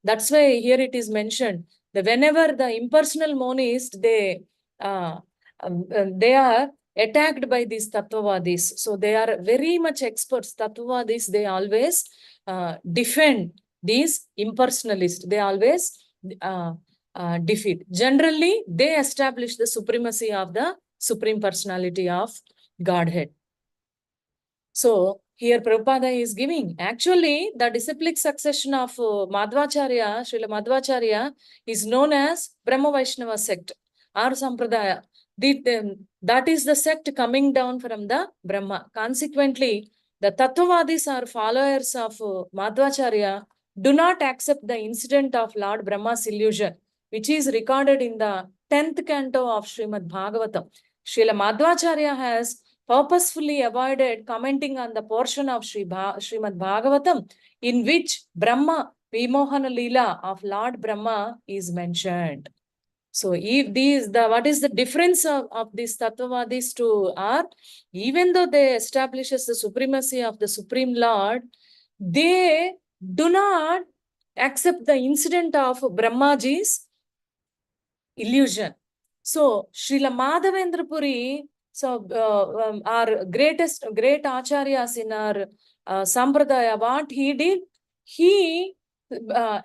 That's why here it is mentioned that whenever the impersonal monists, they are attacked by these Tattvavadis. So they are very much experts. Tattvavadis, they always defend these impersonalists. They always defeat. Generally, they establish the supremacy of the Supreme Personality of Godhead. So here Prabhupada is giving, actually the disciplic succession of Madhvacharya, Srila Madhvacharya is known as Brahma Vaishnava sect or Sampradaya. That is the sect coming down from the Brahma. Consequently, the Tattvavadis are followers of Madhvacharya do not accept the incident of Lord Brahma's illusion, which is recorded in the 10th canto of Srimad Bhagavatam. Srila Madhvacharya has purposefully avoided commenting on the portion of Srimad Bhagavatam in which Brahma Vimohana Lila of Lord Brahma is mentioned. So if what is the difference of these Tattvavadis to are, even though they establishes the supremacy of the Supreme Lord, they do not accept the incident of Brahmaji's illusion. So Srila Madhavendra Puri, so our great acharyas in our sampradaya, what he did, he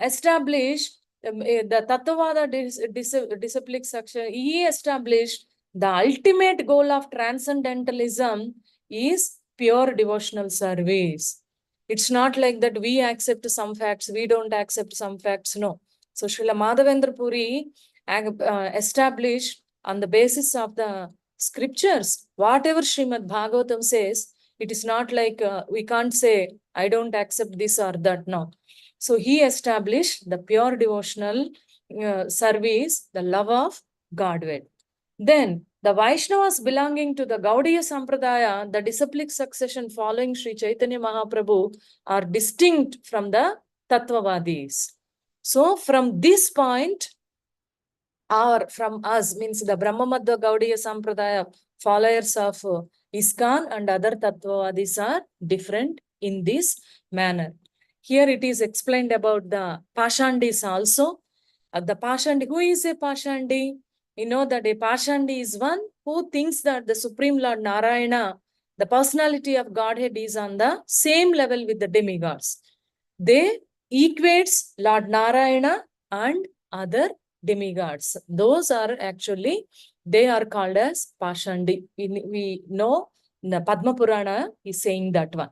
established the Tattvavada disciplic section. He established the ultimate goal of transcendentalism is pure devotional service. It's not like that we accept some facts, we don't accept some facts. No. So Srila Madhavendra Puri established on the basis of the scriptures, whatever Srimad Bhagavatam says, it is not like we can't say, I don't accept this or that. No. So he established the pure devotional service, the love of Godhead. Then the Vaishnavas belonging to the Gaudiya Sampradaya, the disciplic succession following Sri Caitanya Mahaprabhu, are distinct from the Tattvavadis. So from this point, or from us, means the Brahma Madhya Gaudiya Sampradaya followers of ISKCON and other Tattvavadis are different in this manner. Here it is explained about the Pashandis also. The Pashandi, who is a Pashandi? You know that a Pashandi is one who thinks that the Supreme Lord Narayana, the personality of Godhead, is on the same level with the demigods. They equates Lord Narayana and other demigods. Those are actually, they are called as Pashandi. We know the Padma Purana is saying that one.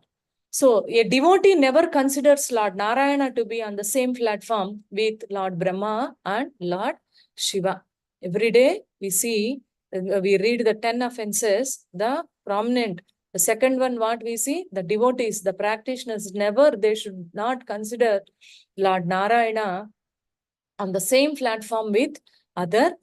So a devotee never considers Lord Narayana to be on the same platform with Lord Brahma and Lord Shiva. Every day we see, we read the 10 offenses, the prominent. The second one, what we see, the devotees, the practitioners, never, they should not consider Lord Narayana on the same platform with other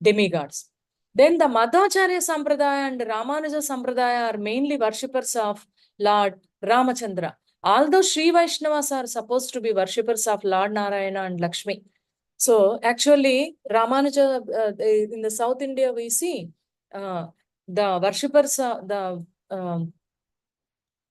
demigods. Then the Madhvacharya Sampradaya and Ramanuja Sampradaya are mainly worshippers of Lord Ramachandra. Although Sri Vaishnavas are supposed to be worshippers of Lord Narayana and Lakshmi. So actually, Ramanuja, in the South India, we see the worshippers,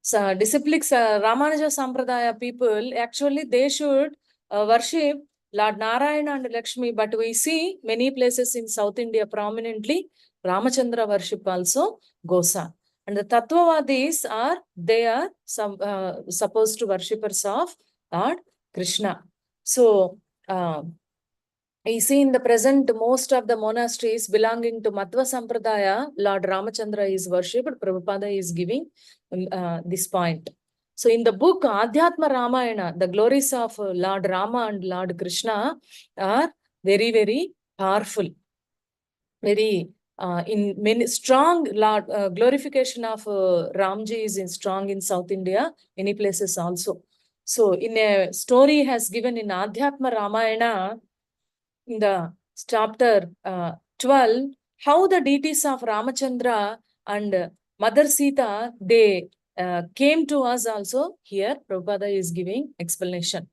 disciplics, Ramanuja Sampradaya people, actually they should worship Lord Narayana and Lakshmi, but we see many places in South India prominently Ramachandra worship also goes on. And the Tattvavadis they are supposed to worshippers of Lord Krishna. So, I see in the present, most of the monasteries belonging to Madhya Sampradaya, Lord Ramachandra is worshipped. Prabhupada is giving this point. So in the book Adhyatma Ramayana, the glories of Lord Rama and Lord Krishna are very, very powerful. Very in many strong glorification of Ramji is strong in South India, many places also. So in a story has given in Adhyatma Ramayana, in the chapter 12, how the deities of Ramachandra and Mother Sita, they came to us also. Here, Prabhupada is giving explanation.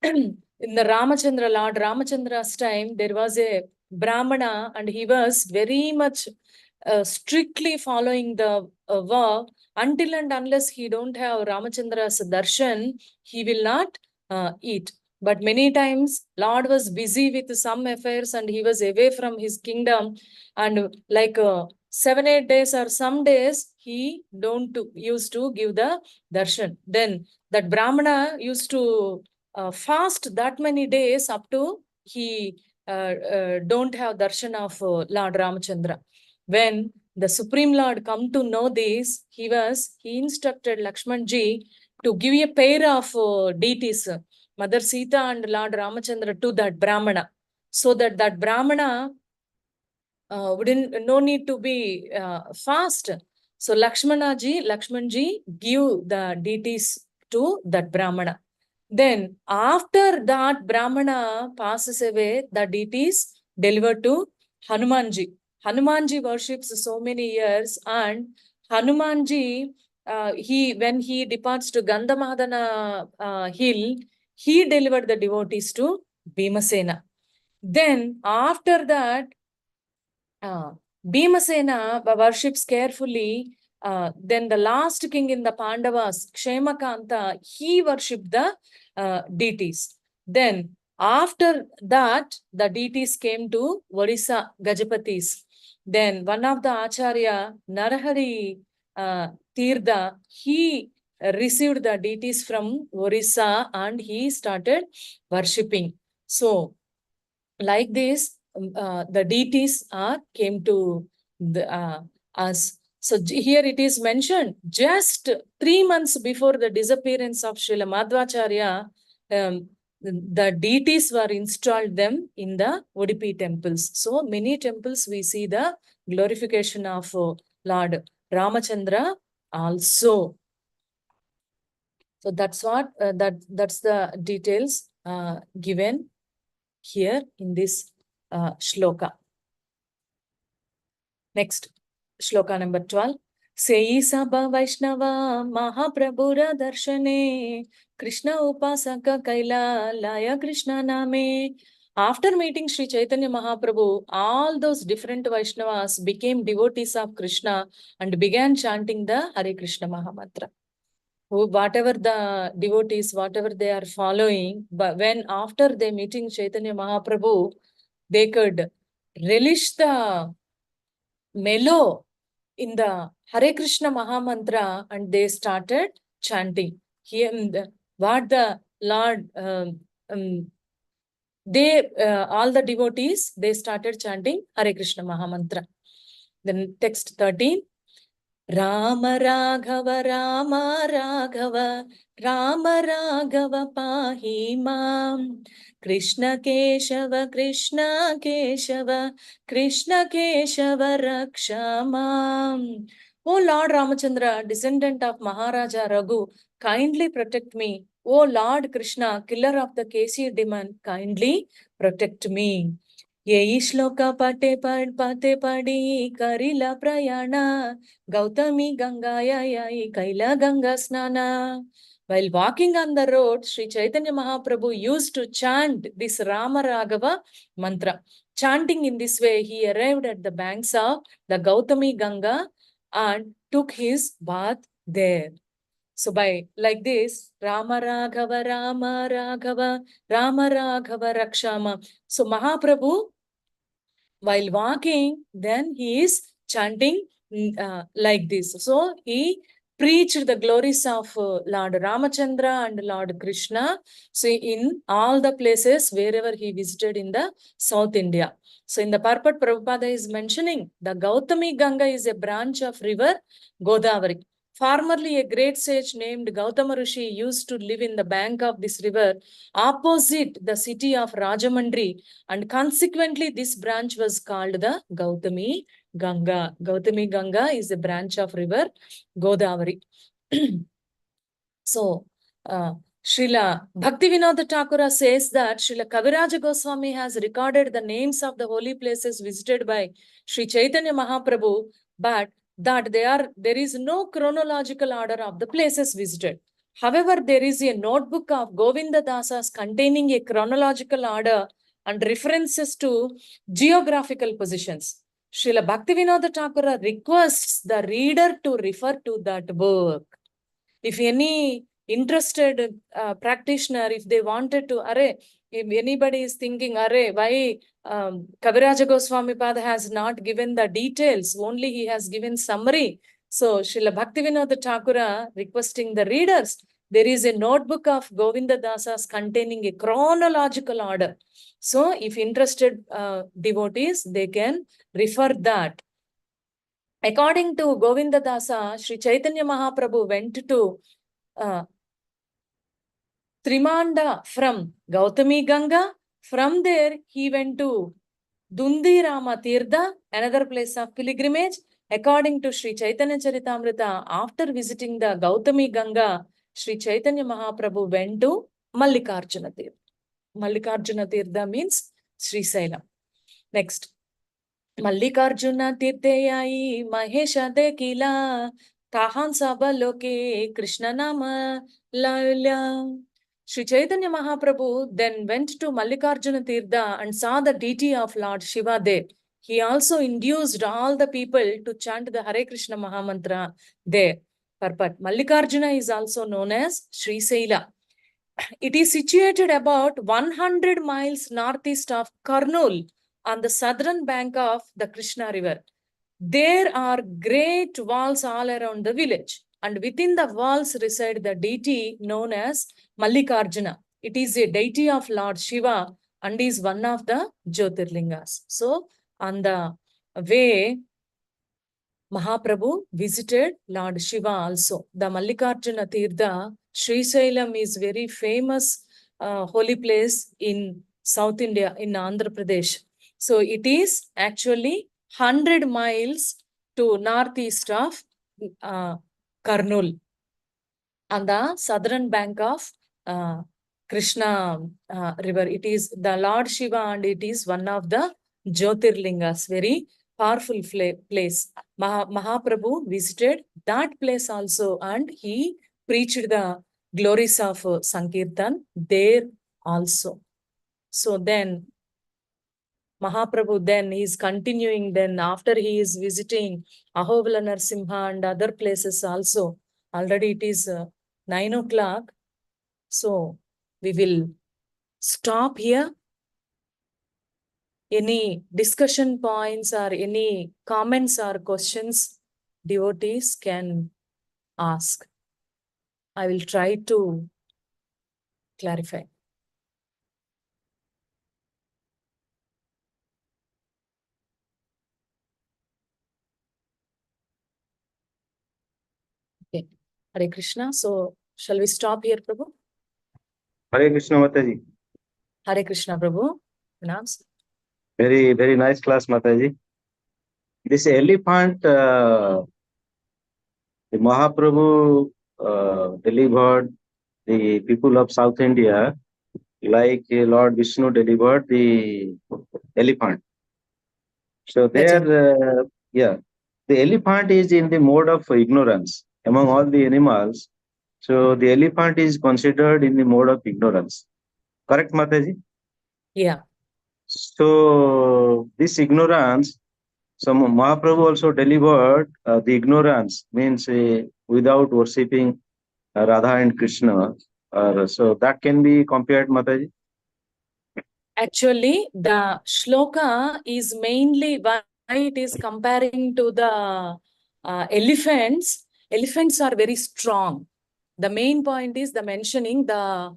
In the Lord Ramachandra's time, there was a Brahmana and he was very much strictly following the vow. Until and unless he don't have Ramachandra's darshan, he will not eat. But many times, Lord was busy with some affairs and he was away from his kingdom. And like 7-8 days or some days, he don't used to give the darshan. Then that Brahmana used to fast that many days up to he don't have darshan of Lord Ramachandra. When the Supreme Lord come to know this, he instructed Lakshmanji to give a pair of deities, Mother Sita and Lord Ramachandra, to that Brahmana, so that Brahmana no need to be fast. So Lakshmanji give the deities to that Brahmana. Then after that Brahmana passes away, the deities delivered to Hanumanji. Hanumanji worships so many years, and Hanumanji, when he departs to Gandhamadana hill, he delivered the devotees to Bhimasena. Then after that, Bhimasena worships carefully. Then the last king in the Pandavas, Kshemakanta, he worshipped the deities. Then after that, the deities came to Orissa Gajapatis. Then one of the Acharya, Narahari Tirtha, he received the deities from Orissa and he started worshipping. So, like this, the deities came to us. So here it is mentioned, just 3 months before the disappearance of Srila Madhvacharya, the deities were installed them in the Udupi temples. So many temples we see the glorification of Lord Ramachandra also. So that's what that's the details given here in this shloka. Next, shloka number 12. Sei Sabha Vaishnava Mahaprabhura Darshane Krishna Upasaka Kaila Laya Krishna Name. After meeting Sri Caitanya Mahaprabhu, all those different Vaishnavas became devotees of Krishna and began chanting the Hare Krishna Mahamantra. Whatever the devotees, whatever they are following, but when after they meeting Chaitanya Mahaprabhu, they could relish the mellow in the Hare Krishna Mahamantra and they started chanting. Here, what the Lord, all the devotees, they started chanting Hare Krishna Mahamantra. Then text 13. Rama Raghava Rama Raghava Rama Raghava Pahi Mam Krishna Keshava Krishna Keshava Krishna Keshava Raksha Mam. O Lord Ramachandra, descendant of Maharaja Raghu, kindly protect me. O Lord Krishna, killer of the Kesi demon, kindly protect me. Ye shloka pate padi karila prayana Gautami Gangaya Yai Kaila Ganga Snana. While walking on the road, Sri Chaitanya Mahaprabhu used to chant this Rama Raghava mantra. Chanting in this way, he arrived at the banks of the Gautami Ganga and took his bath there. So by like this, Rama Raghava, Rama Raghava, Rama Raghava Rakshama. So Mahaprabhu, while walking, then he is chanting like this. So he preached the glories of Lord Ramachandra and Lord Krishna. So in all the places wherever he visited in the South India. So in the purport, Prabhupada is mentioning the Gautami Ganga is a branch of river Godavari. Formerly, a great sage named Gautama Rishi used to live in the bank of this river opposite the city of Rajamandri, and consequently this branch was called the Gautami Ganga. Gautami Ganga is a branch of river Godavari. So, Srila Bhaktivinoda Thakura says that Srila Kaviraja Goswami has recorded the names of the holy places visited by Sri Chaitanya Mahaprabhu, but that there is no chronological order of the places visited. However, there is a notebook of Govinda Dasas containing a chronological order and references to geographical positions. Srila Bhaktivinoda Thakura requests the reader to refer to that book. If any interested practitioner, if they wanted to, if anybody is thinking, why Kaviraja Goswami Pada has not given the details, only he has given summary. So Srila Bhaktivinoda Thakura requesting the readers, there is a notebook of Govinda Dasas containing a chronological order. So if interested devotees, they can refer that. According to Govinda Dasa, Sri Chaitanya Mahaprabhu went to Trimanda from Gautami Ganga. From there, he went to Dundi Rama Tirtha, another place of pilgrimage. According to Sri Chaitanya Charitamrita, after visiting the Gautami Ganga, Sri Chaitanya Mahaprabhu went to Mallikarjuna Tirtha. Mallikarjuna Tirtha means Sri Sailam. Next. Mallikarjuna Tirtheyai Mahesha Dekila Tahan Sabaloke Krishna Nama Laila. Sri Chaitanya Mahaprabhu then went to Mallikarjuna Tirtha and saw the deity of Lord Shiva there. He also induced all the people to chant the Hare Krishna Mahamantra there. Purport. Mallikarjuna is also known as Sri Saila. It is situated about 100 miles northeast of Kurnool on the southern bank of the Krishna River. There are great walls all around the village, and within the walls reside the deity known as Mallikarjuna. It is a deity of Lord Shiva and is one of the Jyotirlingas. So, on the way, Mahaprabhu visited Lord Shiva also. The Mallikarjuna Tirtha, Sri Sailam is very famous holy place in South India, in Andhra Pradesh. So it is actually 100 miles to northeast of Kurnool, on the southern bank of Krishna river. It is the Lord Shiva and it is one of the Jyotirlingas, very powerful place. Mahaprabhu visited that place also and he preached the glories of Sankirtan there also. So then Mahaprabhu then is continuing, then after he is visiting Ahovala Narsimha and other places also. Already it is 9 o'clock. So we will stop here. Any discussion points or any comments or questions devotees can ask. I will try to clarify. Okay. Hare Krishna. So shall we stop here, Prabhu? Hare Krishna Mataji. Hare Krishna, Prabhu. Announce. Very, very nice class, Mataji. This elephant, the Mahaprabhu delivered the people of South India, like Lord Vishnu delivered the elephant. So there, the elephant is in the mode of ignorance among all the animals. So the elephant is considered in the mode of ignorance. Correct, Mataji? Yeah. So this ignorance, so Mahaprabhu also delivered the ignorance, means without worshipping Radha and Krishna. So that can be compared, Mataji. Actually, the shloka is mainly why it is comparing to the elephants. Elephants are very strong. The main point is the mentioning the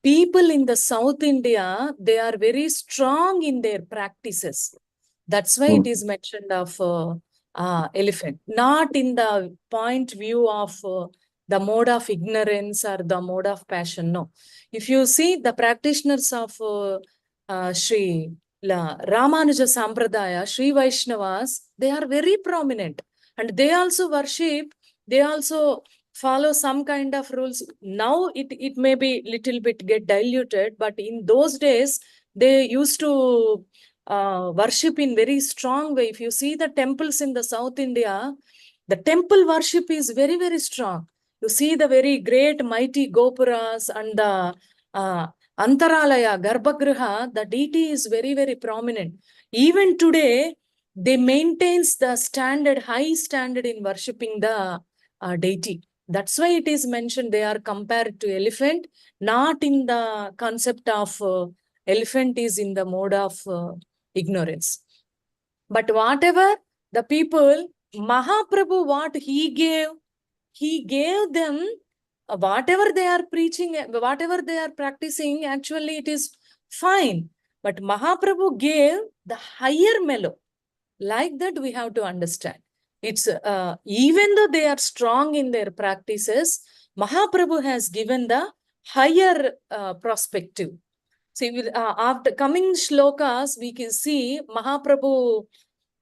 people in the South India, they are very strong in their practices. That's why it is mentioned of elephant, not in the point view of the mode of ignorance or the mode of passion. No. If you see the practitioners of Sri Ramanuja Sampradaya, Sri Vaishnavas, they are very prominent and they also worship, they also follow some kind of rules. Now it may be little bit get diluted, but in those days, they used to worship in very strong way. If you see the temples in the South India, the temple worship is very, very strong. You see the very great mighty gopuras and the Antaralaya, Garbhagriha, the deity is very, very prominent. Even today, they maintains the standard, high standard in worshipping the deity. That's why it is mentioned they are compared to elephant, not in the concept of elephant is in the mode of ignorance. But whatever the people, Mahaprabhu, what he gave them whatever they are preaching, whatever they are practicing, actually it is fine. But Mahaprabhu gave the higher mellow. Like that, we have to understand. It's even though they are strong in their practices, Mahaprabhu has given the higher perspective. See, after coming shlokas, we can see Mahaprabhu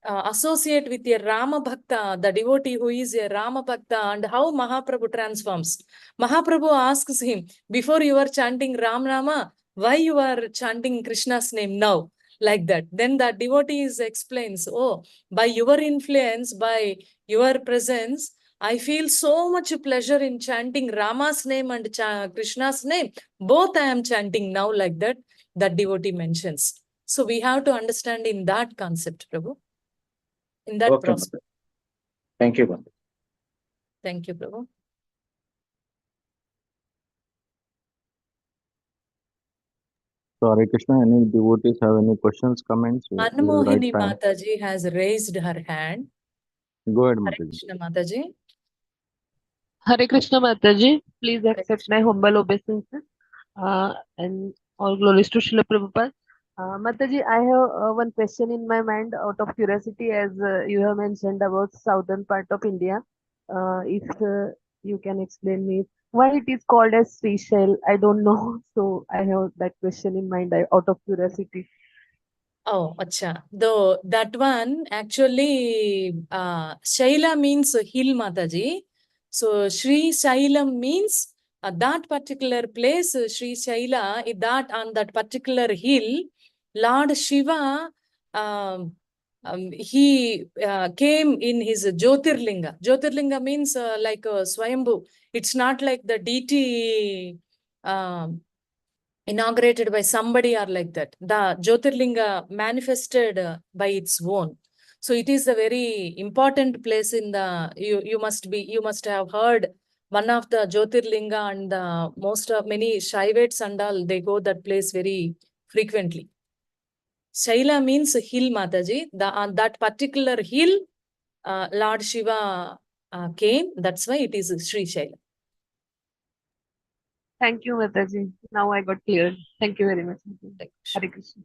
associate with a Rama Bhakta, the devotee who is a Rama Bhakta, and how Mahaprabhu transforms. Mahaprabhu asks him, before you are chanting Ram Rama, why you are chanting Krishna's name now? Like that. Then the devotee explains, oh, by your influence, by your presence, I feel so much pleasure in chanting Rama's name and Krishna's name. Both I am chanting now, like that, that devotee mentions. So we have to understand in that concept, Prabhu. In that Okay, process. Mataji. Thank you, Mataji. Thank you, Prabhu. So, Hare Krishna, any devotees have any questions, comments? We will write Anmohini time. Mataji has raised her hand. Go ahead, Hare Mataji. Krishna Mataji. Hare Krishna Mataji, please Hare accept Krishna. my humble obeisances and all glories to Srila Prabhupada. Mataji, I have one question in my mind out of curiosity as you have mentioned about southern part of India. If you can explain me why it is called as seashell, I don't know. So I have that question in mind out of curiosity. Oh, acha. Though that one actually, Shaila means hill, Mataji. So Sri Shailam means that particular place, Sri Shaila, that on that particular hill, Lord Shiva, he came in his Jyotirlinga. Jyotirlinga means like Swayambhu. It's not like the deity inaugurated by somebody or like that. The Jyotirlinga manifested by its own. So it is a very important place in the, you must have heard one of the Jyotirlinga, and the most of many Shaivates and all, they go that place very frequently. Shaila means hill, Mataji. On that particular hill, Lord Shiva came. That's why it is Sri Shaila. Thank you, Mataji. Now I got clear. Thank you very much. Hare Krishna.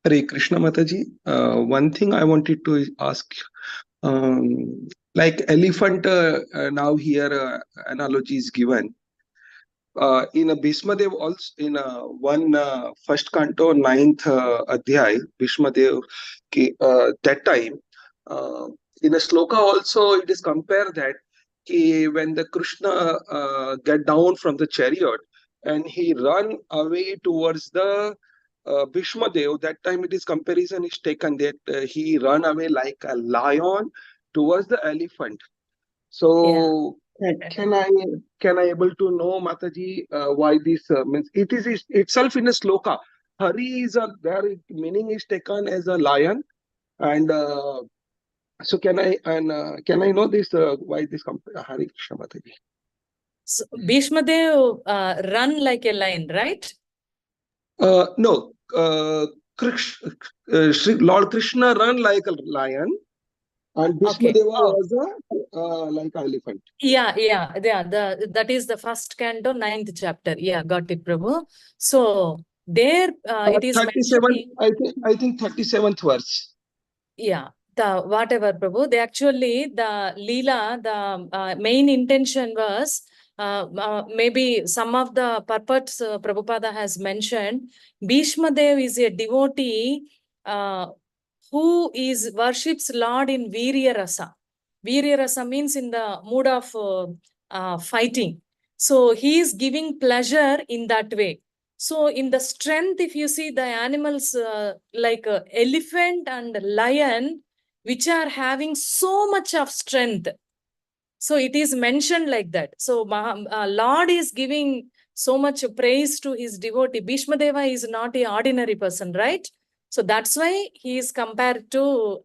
Hare Krishna Mataji. One thing I wanted to ask, like elephant, now here analogy is given. In a Bhishmadev also, in one first canto, ninth adhyay, Bhishmadev, that time, in a sloka also it is compared that when the Krishna get down from the chariot and he run away towards the Bhishmadev, that time it is comparison is taken that he run away like a lion towards the elephant. So can I able to know, Mataji, why this means it is itself in a sloka. Hari is a there meaning is taken as a lion, and So can I know this why this Hare Krishna Mataji? So Bhishma Dev run like a lion, right? No, Lord Krishna run like a lion, and Bhishma Okay. Deva Oh, was like an elephant. yeah. That is the first canto, 9th chapter. Yeah, got it, Prabhu. So there it is 37, mentioning. I think 37th verse. Yeah, the whatever, Prabhu. They actually, the Lila, the main intention was maybe some of the purports Prabhupada has mentioned. Bhishma Dev is a devotee who is worships Lord in Virya Rasa. Virya Rasa means in the mood of fighting. So he is giving pleasure in that way. So in the strength, if you see the animals like elephant and lion, which are having so much of strength. So it is mentioned like that. So Lord is giving so much praise to his devotee. Bhishma Deva is not an ordinary person, right? So that's why he is compared to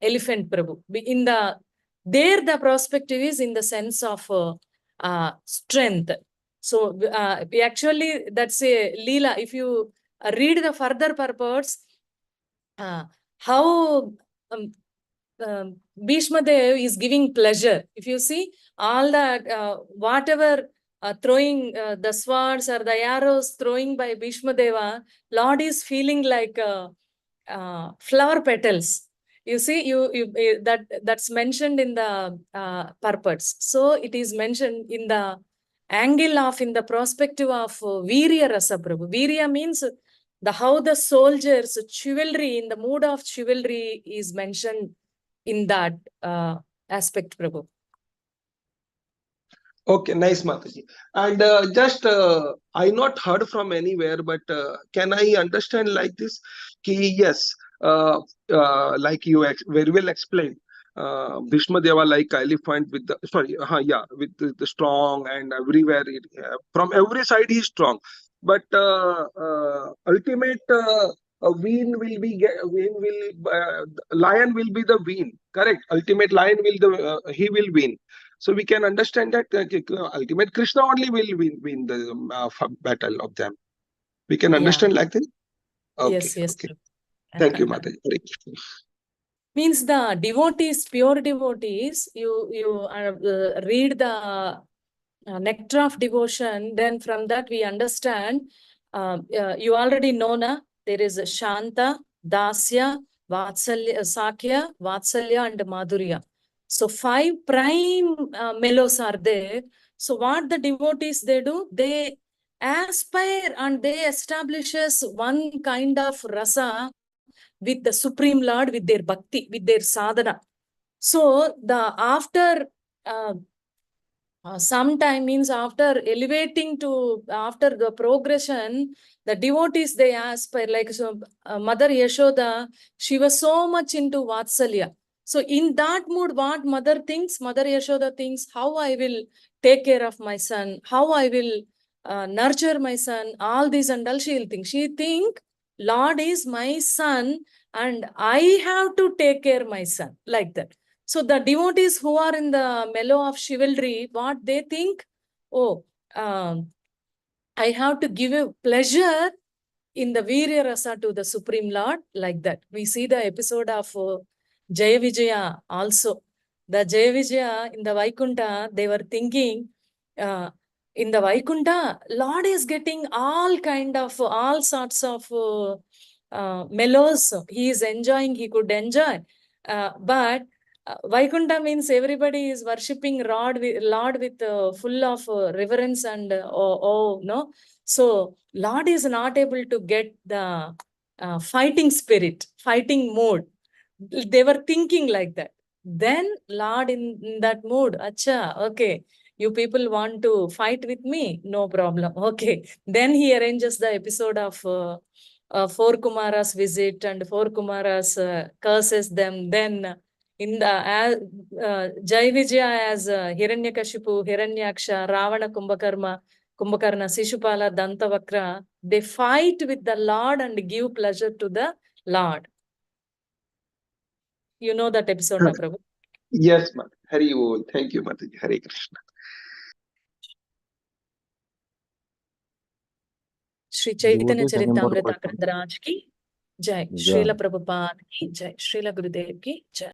elephant Prabhu. There the perspective is in the sense of strength. So we actually, that's a Lila. If you read the further purports, how Bhishma Dev is giving pleasure. If you see all that, whatever throwing the swords or the arrows throwing by Bhishma Deva, Lord is feeling like flower petals. You see, that's mentioned in the purports. So it is mentioned in the angle of, in the perspective of Virya Rasa Prabhu. Virya means how the soldiers chivalry, in the mood of chivalry is mentioned in that aspect, Prabhu. Okay, nice, Mataji. And just I not heard from anywhere, but can I understand like this? Ki yes, like you very well explained. Bhishma Deva like elephant with the with the strong, and everywhere from every side he's strong. But ultimate lion will be the win. Correct. Ultimate lion he will win. So we can understand that ultimate Krishna only will win the battle of them. We can understand like this. Okay, Yes. okay. Thank you, Mataji. Hare Krishna. Means the devotees, pure devotees, you read the nectar of devotion, then from that we understand, you already know, na, there is a Shanta, Dasya, Vatsalya, Sakya, Vatsalya and Madhurya. So 5 prime mellows are there. So what the devotees they do, they aspire and they establishes one kind of rasa with the Supreme Lord, with their bhakti, with their sadhana. So the after sometime means after elevating to, after the progression, the devotees they aspire, like so, Mother Yashoda, she was so much into Vatsalya. So in that mood, what Mother thinks, Mother Yashoda thinks, how I will take care of my son, how I will nurture my son, all these and all she'll think. She think, Lord is my son and I have to take care my son, like that. So the devotees who are in the mellow of chivalry, what they think, oh, I have to give a pleasure in the Virya Rasa to the Supreme Lord, like that. We see the episode of Jaya Vijaya also. The Jaya Vijaya in the Vaikunta, they were thinking, in the Vaikunta, Lord is getting all sorts of mellows. He is enjoying, he could enjoy. But Vaikunta means everybody is worshipping Lord with full of reverence and no. So Lord is not able to get the fighting spirit, fighting mode. They were thinking like that. Then Lord in that mood, acha, okay, you people want to fight with me? No problem. Okay. Then he arranges the episode of 4 Kumaras visit and 4 Kumaras curses them. Then in the Jai Vijaya as Hiranyakashipu, Hiranyaksha, Ravana Kumbhakarna, Shishupala, Dantavakra, they fight with the Lord and give pleasure to the Lord. You know that episode, na Prabhu? Yes, Mataji. Hari Bol. Thank you, Mataji. Hare Krishna. Shri Chaitanya Devotee Charitamrita Sarimbar Grantharaj ki jai. Jai. Srila Prabhupada ki jai. Srila Gurudev ki jai.